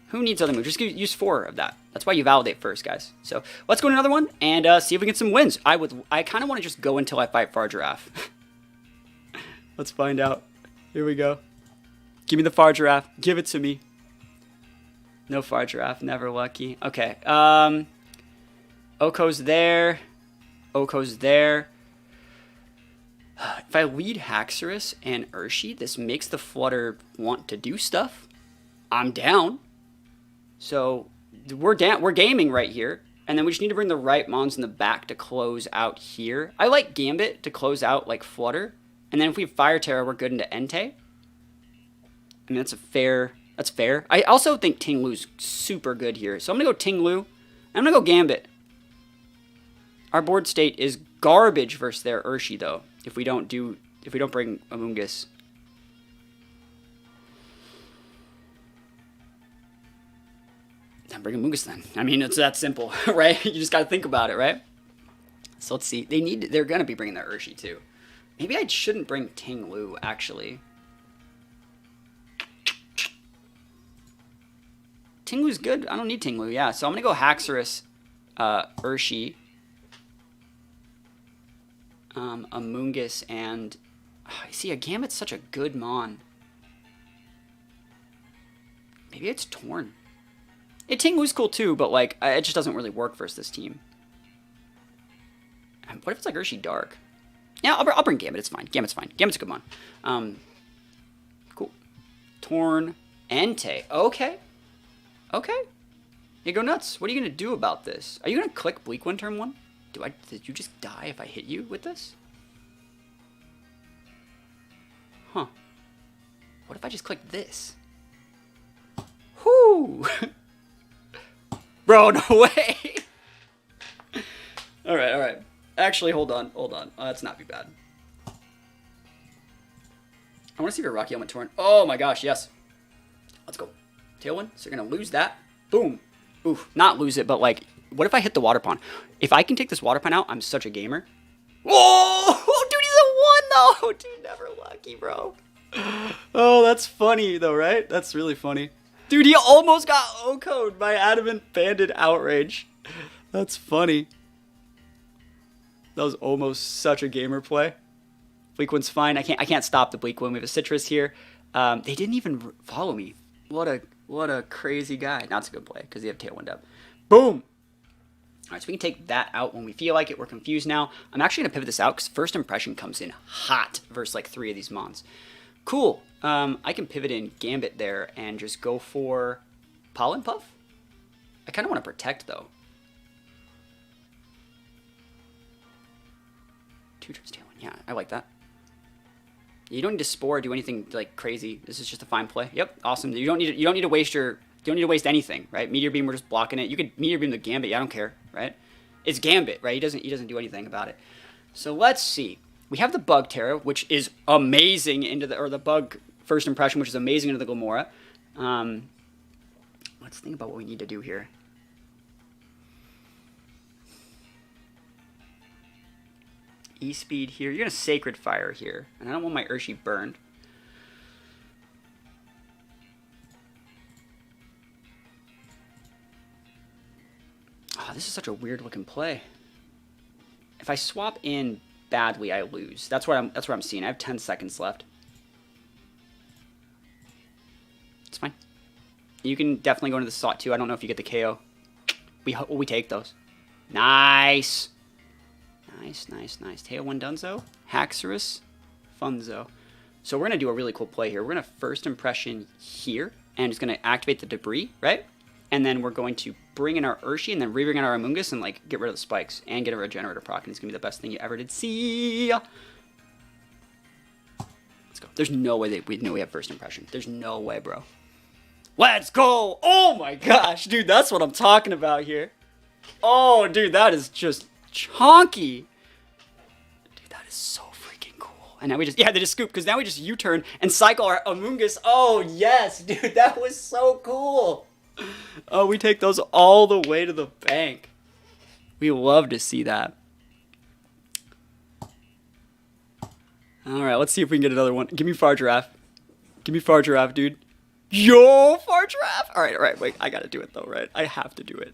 Who needs other moves? Just use 4 of that. That's why you validate first, guys. So let's go to another one and see if we get some wins. I kind of want to just go until I fight Fargiraffe. Let's find out. Here we go. Give me the Fargiraffe. Give it to me. No Fargiraffe. Never lucky. Okay. Oko's there. Oko's there. If I lead Haxorus and Urshi, this makes the Flutter want to do stuff. I'm down. So we're gaming right here. And then we just need to bring the right mons in the back to close out here. I like Gambit to close out like Flutter. And then if we have Fire Terra, we're good into Entei. I mean, that's fair. I also think Ting-Lu's super good here. So I'm going to go Ting-Lu. I'm going to go Gambit. Our board state is garbage versus their Urshi, though. If we don't bring Amoonguss. Then bring Amoonguss then. I mean, it's that simple, right? You just got to think about it, right? So let's see. They're going to be bringing their Urshi, too. Maybe I shouldn't bring Ting-Lu, actually. Ting-Lu's good. I don't need Ting-Lu, yeah. So I'm going to go Haxorus, Urshi, Amoonguss, and... see, a Gambit's such a good mon. Maybe it's Torn. Ting-Lu's cool too, but like it just doesn't really work versus this team. What if it's like Urshi Dark? Yeah, I'll bring Gambit. It's fine. Gambit's fine. Gambit's a good mon. Cool. Torn, Entei. Okay. You go nuts. What are you gonna do about this? Are you gonna click Bleak Wind turn 1? Did you just die if I hit you with this? Huh. What if I just click this? Whoo! Bro, no way! Alright. Actually, hold on. That's not be bad. I want to see if your Rocky Helmet Torn. Oh my gosh, yes. Let's go. Tailwind, so you're going to lose that. Boom. Oof, not lose it, but like, what if I hit the Water Pond? If I can take this Water Pond out, I'm such a gamer. Whoa! Dude, he's a 1 though! Dude, never lucky, bro. Oh, that's funny though, right? That's really funny. Dude, he almost got O-code by Adamant Banded Outrage. That's funny. That was almost such a gamer play. Bleakwood's fine. I can't stop the Bleakwood. We have a Citrus here. They didn't even follow me. What a crazy guy. Now it's a good play because they have Tailwind up. Boom. All right, so we can take that out when we feel like it. We're confused now. I'm actually going to pivot this out because First Impression comes in hot versus like 3 of these mons. Cool. I can pivot in Gambit there and just go for Pollen Puff. I kind of want to protect, though. 2 turns Tailwind. Yeah, I like that. You don't need to Spore or do anything like crazy. This is just a fine play. Yep, awesome. You don't need to waste anything, right? Meteor Beam, we're just blocking it. You could Meteor Beam the Gambit. Yeah, I don't care, right? It's Gambit, right? He doesn't do anything about it. So let's see. We have the Bug Terra, which is amazing the Bug First Impression, which is amazing into the Glamora. Let's think about what we need to do here. E-Speed here. You're going to Sacred Fire here. And I don't want my Urshi burned. Oh, this is such a weird looking play. If I swap in badly, I lose. That's what I'm seeing. I have 10 seconds left. It's fine. You can definitely go into the slot too. I don't know if you get the KO. We take those. Nice. Nice. Tailwind Dunzo, Haxorus, Funzo. So we're going to do a really cool play here. We're going to First Impression here, and it's going to activate the Debris, right? And then we're going to bring in our Urshi, and then rebring in our Amoonguss, and like get rid of the spikes, and get a Regenerator proc, and it's going to be the best thing you ever did see. Let's go. There's no way that we know we have First Impression. There's no way, bro. Let's go! Oh my gosh, dude, that's what I'm talking about here. Oh, dude, that is just chonky. Dude, that is so freaking cool. And now we they just scoop, because now we just U-turn and cycle our Amoonguss. Oh, yes, dude, that was so cool. Oh, we take those all the way to the bank. We love to see that. All right, let's see if we can get another one. Give me Fargiraffe. Give me Fargiraffe, dude. Yo, Fargiraffe! All right, wait. I gotta do it, though, right? I have to do it.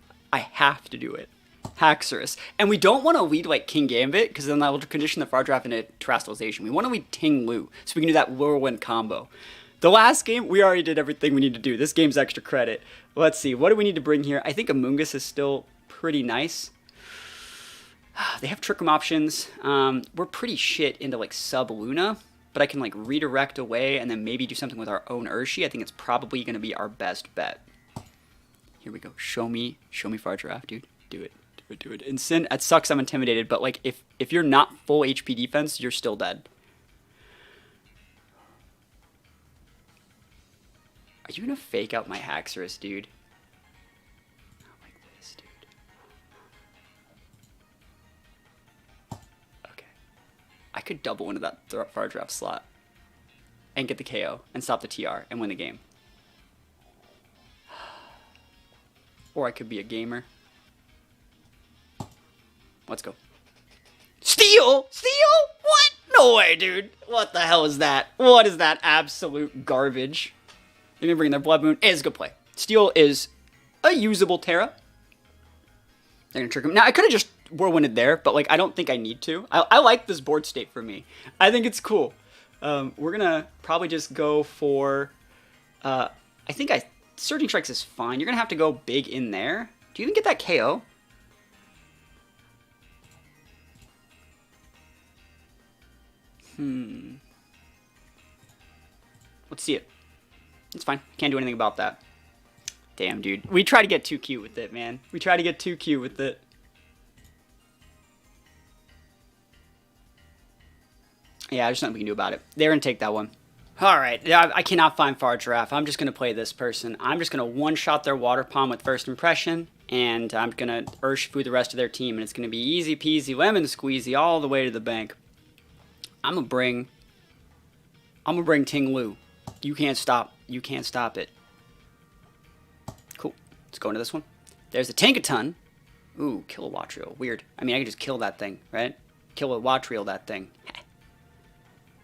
Haxorus. And we don't want to lead like King Gambit, because then that will condition the Fargiraffe into Terrestrialization. We want to lead Ting-Lu, so we can do that Whirlwind combo. The last game, we already did everything we need to do. This game's extra credit. Let's see. What do we need to bring here? I think Amoonguss is still pretty nice. They have Trick Room options. We're pretty shit into like Sub-Luna, but I can like redirect away and then maybe do something with our own Urshi. I think it's probably going to be our best bet. Here we go. Show me Fargiraffe, dude. Do it. And Sin, it sucks I'm intimidated, but like if you're not full HP defense, you're still dead. Are you gonna fake out my Haxorus, dude? Not like this, dude. Okay. I could double into that Fargiraffe slot and get the KO and stop the TR and win the game. Or I could be a gamer. Let's go. Steal? What? No way, dude. What the hell is that? What is that absolute garbage? They're going to bring in their Blood Moon. It is a good play. Steel is a usable Terra. They're going to trick him. Now, I could have just Whirlwinded there, but like I don't think I need to. I like this board state for me. I think it's cool. We're going to probably just go for... I think Surging Strikes is fine. You're going to have to go big in there. Do you even get that KO? Let's see it. It's fine. Can't do anything about that. Damn, dude. We try to get too cute with it, man. Yeah, there's nothing we can do about it. They're going to take that one. Alright, I cannot find Fargiraffe. I'm just going to play this person. I'm just going to one-shot their Water Palm with First Impression, and I'm going to Urshifu the rest of their team, and it's going to be easy peasy, lemon squeezy, all the way to the bank. I'm going to bring Ting-Lu. You can't stop it. Cool. Let's go into this one. There's a Tankaton. Ooh, kill a Watriel. Weird. I mean, I can just kill that thing, right? Kill a Watriel, that thing.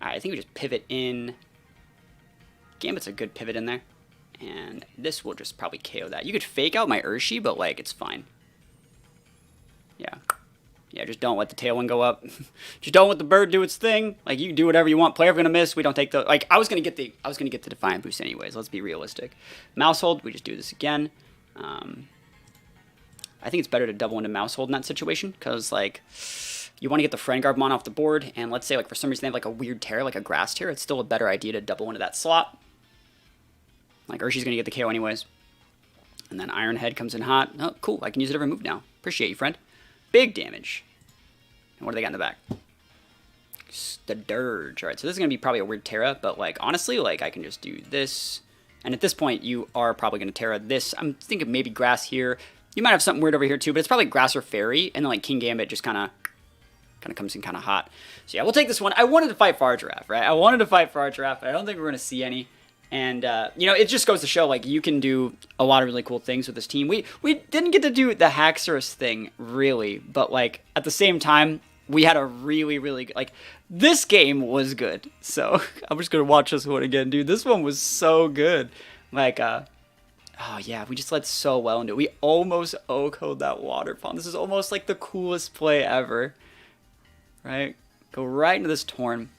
Alright, I think we just pivot in Gambit's a good pivot in there. And this will just probably KO that. You could fake out my Urshi, but, like, it's fine. Yeah. Yeah, just don't let the Tailwind go up. Just don't let the bird do its thing. Like, you can do whatever you want. Player gonna miss. We don't take the... Like, I was gonna get the Defiant boost anyways. Let's be realistic. Mouse hold, we just do this again. I think it's better to double into mouse hold in that situation, because, like, you want to get the Friend Guard mon off the board, and let's say, like, for some reason they have, like, a weird tear, like a grass tear, it's still a better idea to double into that slot. Like, Urshi's going to get the KO anyways. And then Iron Head comes in hot. Oh, cool, I can use it every move now. Appreciate you, friend. Big damage. And what do they got in the back? The Dirge. Alright, so this is going to be probably a weird Terra, but, like, honestly, like, I can just do this. And at this point, you are probably going to Terra this. I'm thinking maybe Grass here. You might have something weird over here, too, but it's probably Grass or Fairy, and then, like, King Gambit just kind of comes in kind of hot. So yeah, we'll take this one. I wanted to fight Fargiraffe, right? I wanted to fight Fargiraffe, but I don't think we're going to see any. And, you know, it just goes to show, like, you can do a lot of really cool things with this team. We didn't get to do the Haxorus thing, really, but, like, at the same time, we had a really, really good, like, this game was good. So I'm just going to watch this one again, dude. This one was so good. Like, oh, yeah, we just led so well into it. We almost OHKO'd that water pond. This is almost, like, the coolest play ever. Right? Go right into this Torn.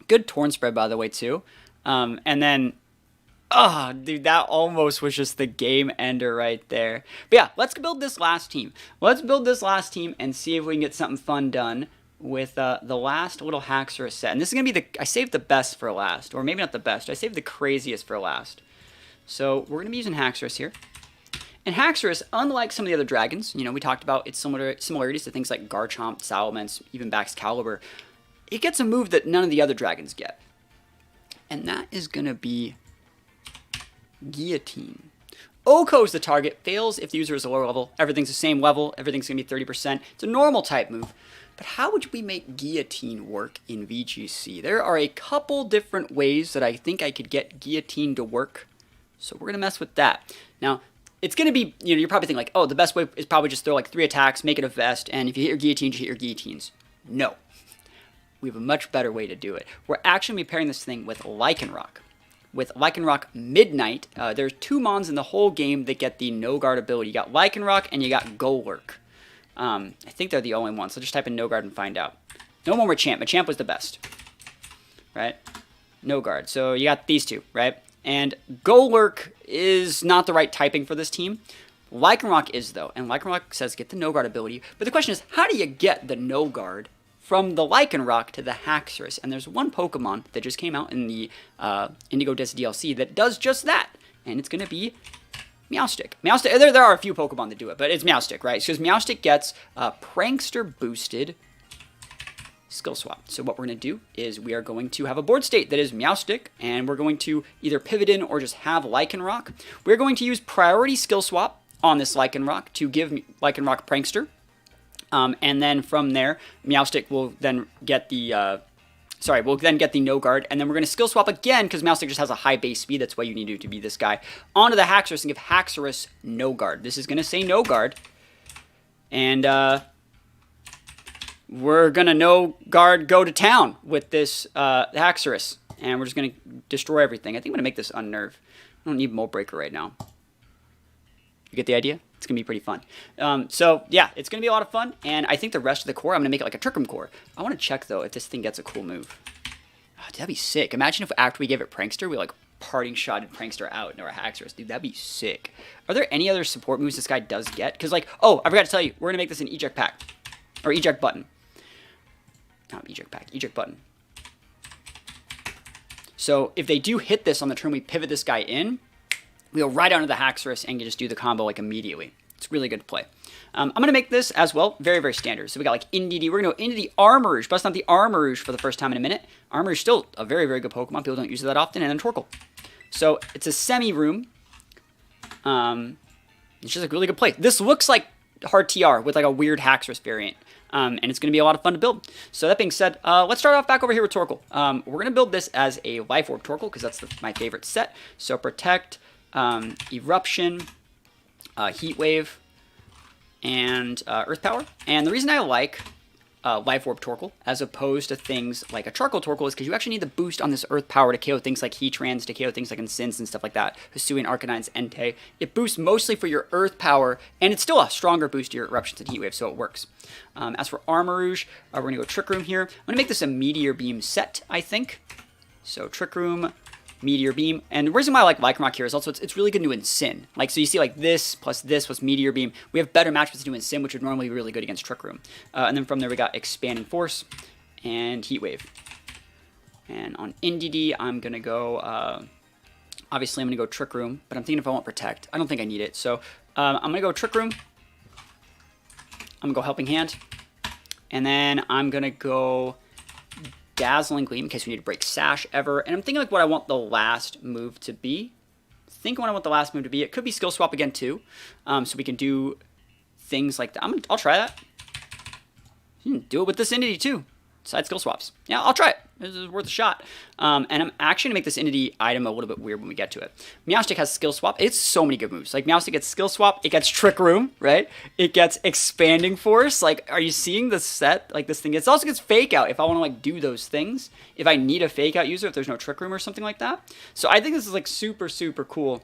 Good Torn spread, by the way, too. And then, oh, dude, that almost was just the game ender right there. But yeah, let's build this last team. Let's build this last team and see if we can get something fun done with the last little Haxorus set. And this is going to be I saved the best for last. Or maybe not the best. I saved the craziest for last. So we're going to be using Haxorus here. And Haxorus, unlike some of the other dragons, you know, we talked about its similarities to things like Garchomp, Salamence, even Baxcalibur, it gets a move that none of the other dragons get. And that is going to be Guillotine. OHKO is the target, fails if the user is a lower level, everything's the same level, everything's going to be 30%. It's a normal type move. But how would we make Guillotine work in VGC? There are a couple different ways that I think I could get Guillotine to work. So we're going to mess with that. Now, it's going to be, you know, you're probably thinking like, oh, the best way is probably just throw like 3 attacks, make it a vest, and if you hit your guillotines, you hit your guillotines. No. We have a much better way to do it. We're actually going to be pairing this thing with Lycanroc. With Lycanroc Midnight, there's 2 mons in the whole game that get the No Guard ability. You got Lycanroc and you got Golurk. I think they're the only ones, so just type in No Guard and find out. No one Machamp. Machamp was the best. Right? No Guard. So you got these 2, right? And Golurk is not the right typing for this team. Lycanroc is, though. And Lycanroc says get the No Guard ability. But the question is, how do you get the No Guard from the Lycanroc to the Haxorus? And there's one Pokemon that just came out in the Indigo Disc DLC that does just that. And it's going to be Meowstic. Meowstic. There are a few Pokemon that do it, but it's Meowstic, right? Because Meowstic gets Prankster boosted skill swap. So what we're going to do is we are going to have a board state that is Meowstic, and we're going to either pivot in or just have Lycanroc. We're going to use priority skill swap on this Lycanroc to give Lycanroc Prankster. And then from there, Meowstic will then get the, we'll then get the No Guard, and then we're going to skill swap again, because Meowstic just has a high base speed, that's why you need to be this guy, onto the Haxorus and give Haxorus No Guard. This is going to say No Guard, and, we're going to No Guard go to town with this Haxorus, and we're just going to destroy everything. I think I'm going to make this Unnerve. I don't need Mold Breaker right now. You get the idea? It's going to be pretty fun. So, yeah, it's going to be a lot of fun, and I think the rest of the core, I'm going to make it like a Trick Room core. I want to check, though, if this thing gets a cool move. Oh, that'd be sick. Imagine if after we gave it Prankster, we, like, parting shotted Prankster out into our Haxorus. Dude, that'd be sick. Are there any other support moves this guy does get? Because, like, oh, I forgot to tell you, we're going to make this an Eject Pack. Or Eject Button. Not Eject Pack, Eject Button. So if they do hit this on the turn, we pivot this guy in, we go right onto the Haxorus and just do the combo like immediately. It's really good to play. I'm going to make this as well very, very standard. So we got like Indeedee. We're going to go into the Armarouge, bust out the Armarouge for the first time in a minute. Armarouge still a very, very good Pokemon. People don't use it that often. And then Torkoal. So it's a semi-room. It's just a really good play. This looks like Hard TR with like a weird Haxorus variant. And it's going to be a lot of fun to build. So that being said, let's start off back over here with Torkoal. We're going to build this as a Life Orb Torkoal because that's my favorite set. So Protect, Eruption, Heat Wave, and Earth Power. And the reason I like Life Orb Torkoal, as opposed to things like a Charcoal Torkoal, is because you actually need the boost on this Earth power to KO things like Heatrans, to KO things like Incins and stuff like that, Hisuian, Arcanine's, Entei. It boosts mostly for your Earth power, and it's still a stronger boost to your Eruptions and Heat Wave, so it works. As for Armarouge, we're going to go Trick Room here. I'm going to make this a Meteor Beam set, I think. So Trick Room, Meteor Beam, and the reason why I like Lycanroc here is also it's really good to Incin. Like, so you see like this plus Meteor Beam. We have better matchups to Incin, which would normally be really good against Trick Room. And then from there we got Expanding Force and Heat Wave. And on NDD, I'm going to go, obviously I'm going to go Trick Room, but I'm thinking if I want Protect. I don't think I need it, so I'm going to go Trick Room. I'm going to go Helping Hand. And then I'm going to go Dazzling Gleam in case we need to break Sash ever. And I'm thinking like what I want the last move to be. It could be Skill Swap again too. So we can do things like that. I'll try that. Do it with this entity too. Side skill swaps. Yeah, I'll try it. This is worth a shot. And I'm actually going to make this entity item a little bit weird when we get to it. Meowstic has skill swap. It's so many good moves. Like, Meowstic gets skill swap. It gets Trick Room, right? It gets Expanding Force. Like, are you seeing the set? Like, this thing. It also gets Fake Out if I want to, like, do those things. If I need a Fake Out user, if there's no Trick Room or something like that. So I think this is, like, super, super cool.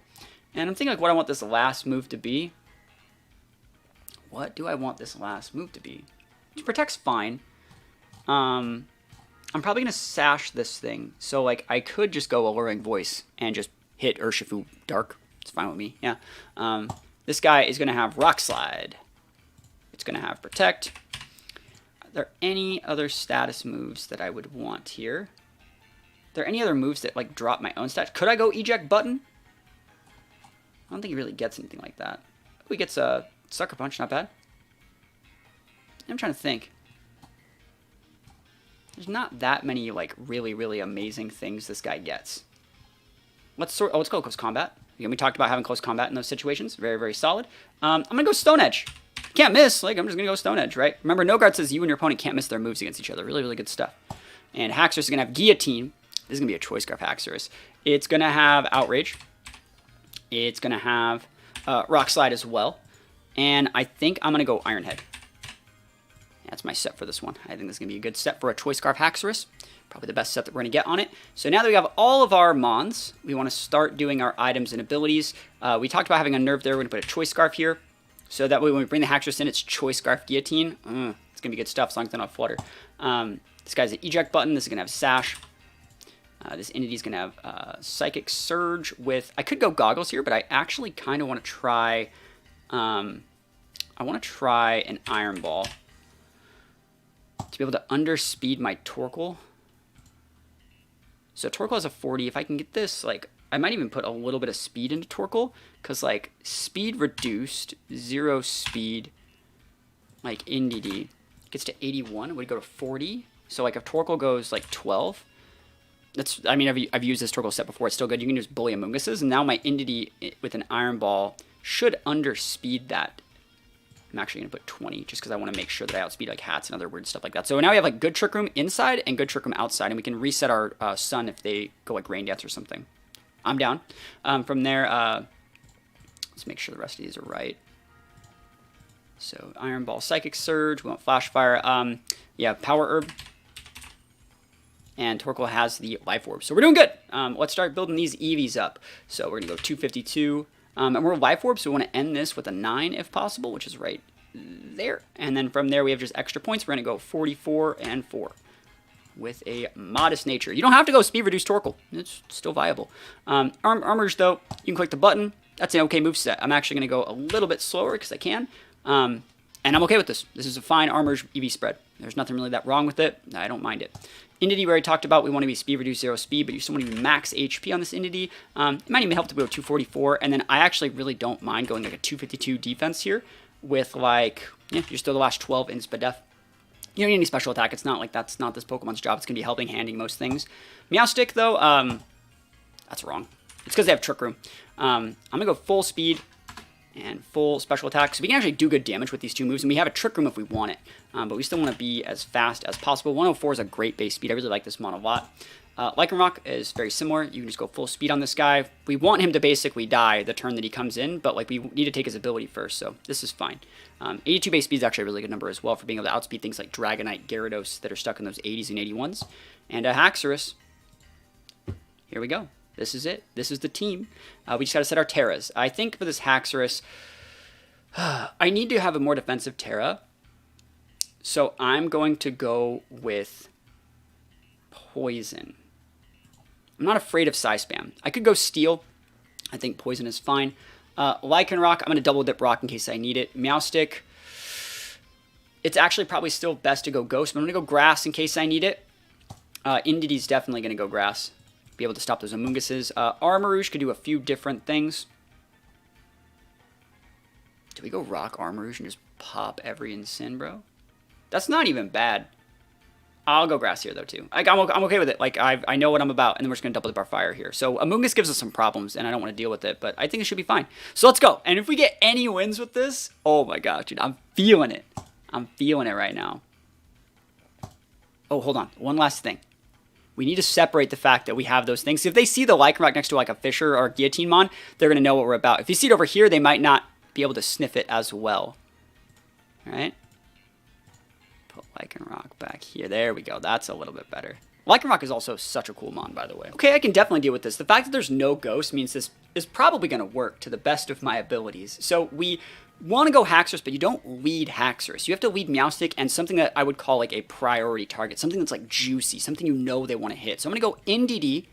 And I'm thinking, like, what I want this last move to be. What do I want this last move to be? Protect's fine. I'm probably going to Sash this thing. So, like, I could just go Alluring Voice and just hit Urshifu Dark. It's fine with me, yeah. This guy is going to have Rock Slide. It's going to have Protect. Are there any other status moves that I would want here? Are there any other moves that, like, drop my own stats? Could I go Eject Button? I don't think he really gets anything like that. Oh, he gets a Sucker Punch, not bad. I'm trying to think. There's not that many, like, really, really amazing things this guy gets. Let's go Close Combat. Again, we talked about having Close Combat in those situations. Very, very solid. I'm going to go Stone Edge. Can't miss. Like, I'm just going to go Stone Edge, right? Remember, No Guard says you and your opponent can't miss their moves against each other. Really, really good stuff. And Haxorus is going to have Guillotine. This is going to be a Choice Scarf Haxorus. It's going to have Outrage. It's going to have Rock Slide as well. And I think I'm going to go Iron Head. That's my set for this one. I think this is going to be a good set for a Choice Scarf Haxorus. Probably the best set that we're going to get on it. So now that we have all of our Mons, we want to start doing our items and abilities. We talked about having a Nerve there. We're going to put a Choice Scarf here. So that way when we bring the Haxorus in, it's Choice Scarf Guillotine. It's going to be good stuff as long as they're not Flutter. This guy's an Eject Button. This is going to have Sash. This entity is going to have Psychic Surge with... I could go Goggles here, but I actually kind of want to try... I want to try an Iron Ball. To be able to underspeed my Torkoal. So Torkoal has a 40. If I can get this, like, I might even put a little bit of speed into Torkoal. Because, like, speed reduced, 0 speed, like, NDD, gets to 81. Would it go to 40? So, like, if Torkoal goes, like, 12, that's, I mean, I've used this Torkoal set before. It's still good. You can just bully Amoonguses. And now my NDD with an Iron Ball should underspeed that. I'm actually going to put 20 just because I want to make sure that I outspeed like hats and other weird stuff like that. So now we have like good Trick Room inside and good Trick Room outside, and we can reset our Sun if they go like Rain Dance or something. I'm down. From there, let's make sure the rest of these are right. So Iron Ball, Psychic Surge, we want Flash Fire. Yeah, Power Herb. And Torkoal has the Life Orb. So we're doing good. Let's start building these EVs up. So we're going to go 252. And we're Life Orb, so we want to end this with a 9 if possible, which is right there. And then from there, we have just extra points. We're going to go 44 and 4 with a Modest Nature. You don't have to go Speed Reduce Torkoal. It's still viable. Armors, though, you can click the button. That's an okay moveset. I'm actually going to go a little bit slower because I can. And I'm okay with this. This is a fine Armors EV spread. There's nothing really that wrong with it. I don't mind it. Entity, we already talked about, we want to be speed reduce 0 speed, but you still want to be max HP on this entity. It might even help to go 244, and then I actually really don't mind going like a 252 defense here with like, yeah, just throw the last 12 inspa def. You don't need any special attack. It's not like that's not this Pokemon's job. It's going to be helping handing most things. Meowstic, though, that's wrong. It's because they have Trick Room. I'm going to go full speed and full special attack. So we can actually do good damage with these two moves, and we have a Trick Room if we want it. But we still want to be as fast as possible. 104 is a great base speed. I really like this mon a lot. Lycanroc is very similar. You can just go full speed on this guy. We want him to basically die the turn that he comes in, but like we need to take his ability first, so this is fine. 82 base speed is actually a really good number as well for being able to outspeed things like Dragonite, Gyarados that are stuck in those 80s and 81s. And Haxorus. Here we go. This is it. This is the team. We just got to set our Terras. I think for this Haxorus, I need to have a more defensive Terra. So I'm going to go with Poison. I'm not afraid of Psy Spam. I could go Steel. I think Poison is fine. Lycanroc, I'm going to double dip Rock in case I need it. Meowstic, it's actually probably still best to go Ghost, but I'm going to go Grass in case I need it. Indidy's definitely going to go Grass. Be able to stop those Amoonguses. Armarouge could do a few different things. Do we go Rock Armarouge and just pop every Incin, bro? That's not even bad. I'll go Grass here, though, too. I'm okay with it. Like, I know what I'm about, and then we're just going to double dip our Fire here. So, Amoonguss gives us some problems, and I don't want to deal with it, but I think it should be fine. So, let's go. And if we get any wins with this, oh my gosh, dude, I'm feeling it. I'm feeling it right now. Oh, hold on. One last thing. We need to separate the fact that we have those things. If they see the Lycanroc next to, like, a Fisher or a Guillotine Mon, they're going to know what we're about. If they see it over here, they might not be able to sniff it as well. All right? Put Lycanroc back here. There we go. That's a little bit better. Lycanroc is also such a cool mon, by the way. Okay, I can definitely deal with this. The fact that there's no Ghost means this is probably going to work to the best of my abilities. So we want to go Haxorus, but you don't lead Haxorus. You have to lead Meowstic and something that I would call like a priority target. Something that's like juicy. Something you know they want to hit. So I'm going to go Indeedee,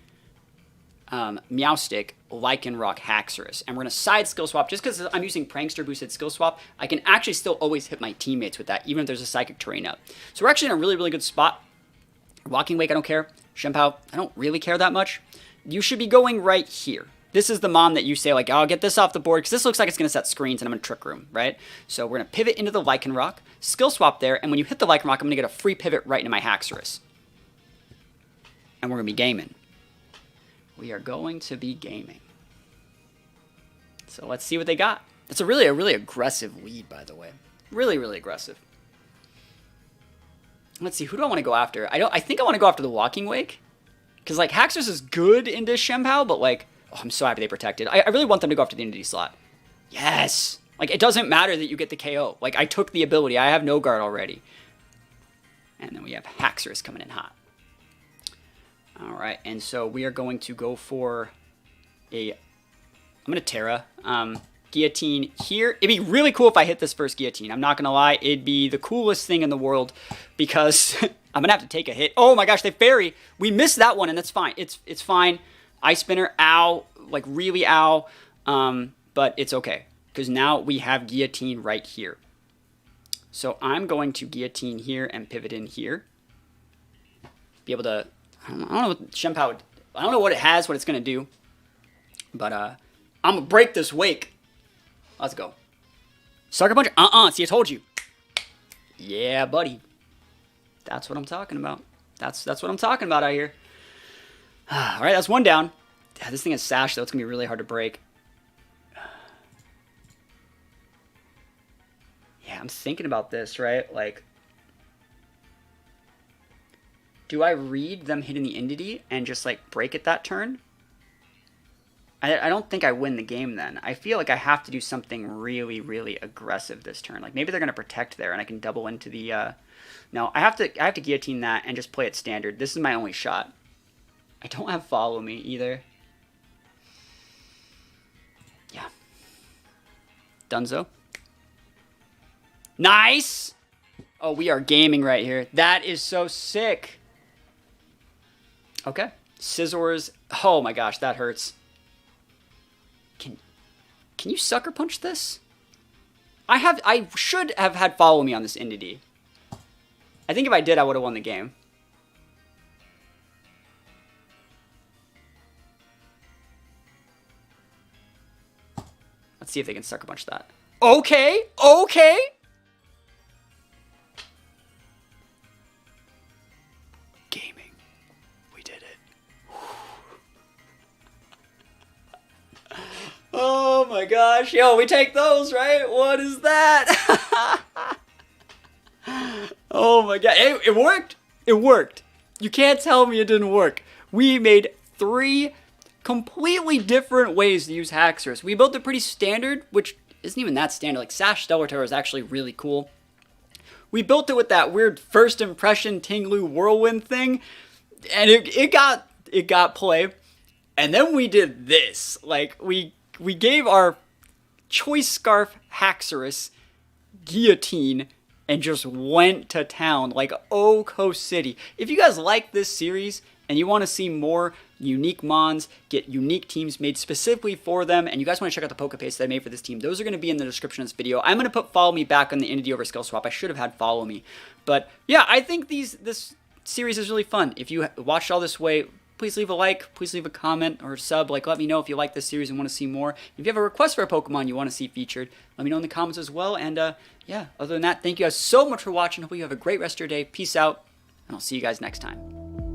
Meowstic, Lycanroc, Haxorus. And we're going to side skill swap. Just because I'm using Prankster boosted skill swap, I can actually still always hit my teammates with that, even if there's a Psychic Terrain up. So we're actually in a really, really good spot. Walking Wake, I don't care. Shempao, I don't really care that much. You should be going right here. This is the mom that you say, like, oh, I'll get this off the board, because this looks like it's going to set screens, and I'm in Trick Room, right? So we're going to pivot into the Lycanroc, skill swap there, and when you hit the Lycanroc, I'm going to get a free pivot right into my Haxorus. And we're going to be gaming. We are going to be gaming. So let's see what they got. It's a really aggressive lead, by the way. Really, really aggressive. Let's see, who do I want to go after? I think I want to go after the Walking Wake. Because, like, Haxorus is good in this Shempao, but, like, oh, I'm so happy they protected. I really want them to go after the Indeedee slot. Yes! Like, it doesn't matter that you get the KO. Like, I took the ability. I have No Guard already. And then we have Haxorus coming in hot. Alright, and so we are going to go for a... I'm going to Terra. Guillotine here. It'd be really cool if I hit this first Guillotine. I'm not going to lie. It'd be the coolest thing in the world because I'm going to have to take a hit. Oh my gosh, they Fairy. We missed that one and that's fine. It's fine. Ice Spinner, ow. Like really ow. But it's okay because now we have Guillotine right here. So I'm going to Guillotine here and pivot in here. Be able to... I don't know what Shempao... I don't know what it has, what it's going to do. But I'm going to break this Wake. Let's go. Sucker Punch? See, I told you. Yeah, buddy. That's what I'm talking about. That's what I'm talking about out here. All right, that's one down. Yeah, this thing is Sash, though. It's going to be really hard to break. Yeah, I'm thinking about this, right? Like, do I read them hitting the Indeedee and just, like, break it that turn? I don't think I win the game then. I feel like I have to do something really, really aggressive this turn. Like maybe they're going to protect there and I can double into the... No, I have to guillotine that and just play it standard. This is my only shot. I don't have Follow Me either. Yeah. Dunzo. Nice! Oh, we are gaming right here. That is so sick. Okay. Scizors. Oh my gosh, that hurts. Can you Sucker Punch this? I should have had Follow Me on this Indeedee. I think if I did, I would have won the game. Let's see if they can Sucker Punch that. Okay, okay. Gaming. We did it. Oh my gosh. Yo, we take those, right? What is that? Oh my god. It worked. It worked. You can't tell me it didn't work. We made 3 completely different ways to use Haxorus. We built it pretty standard, which isn't even that standard. Like Sash Skeletor is actually really cool. We built it with that weird first impression Ting-Lu whirlwind thing, and it got play. And then we did this. Like we gave our choice scarf Haxorus Guillotine and just went to town like Oko City. If you guys like this series and you want to see more unique mons, get unique teams made specifically for them, and you guys want to check out the Pokepaste that I made for this team, those are going to be in the description of this video. I'm going to put Follow Me back on the Entity over Skill Swap. I should have had Follow Me. But yeah, I think this series is really fun. If you watched all this way, please leave a like, please leave a comment or a sub. Like, let me know if you like this series and want to see more. If you have a request for a Pokemon you want to see featured, let me know in the comments as well. And yeah, other than that, thank you guys so much for watching. Hope you have a great rest of your day. Peace out, and I'll see you guys next time.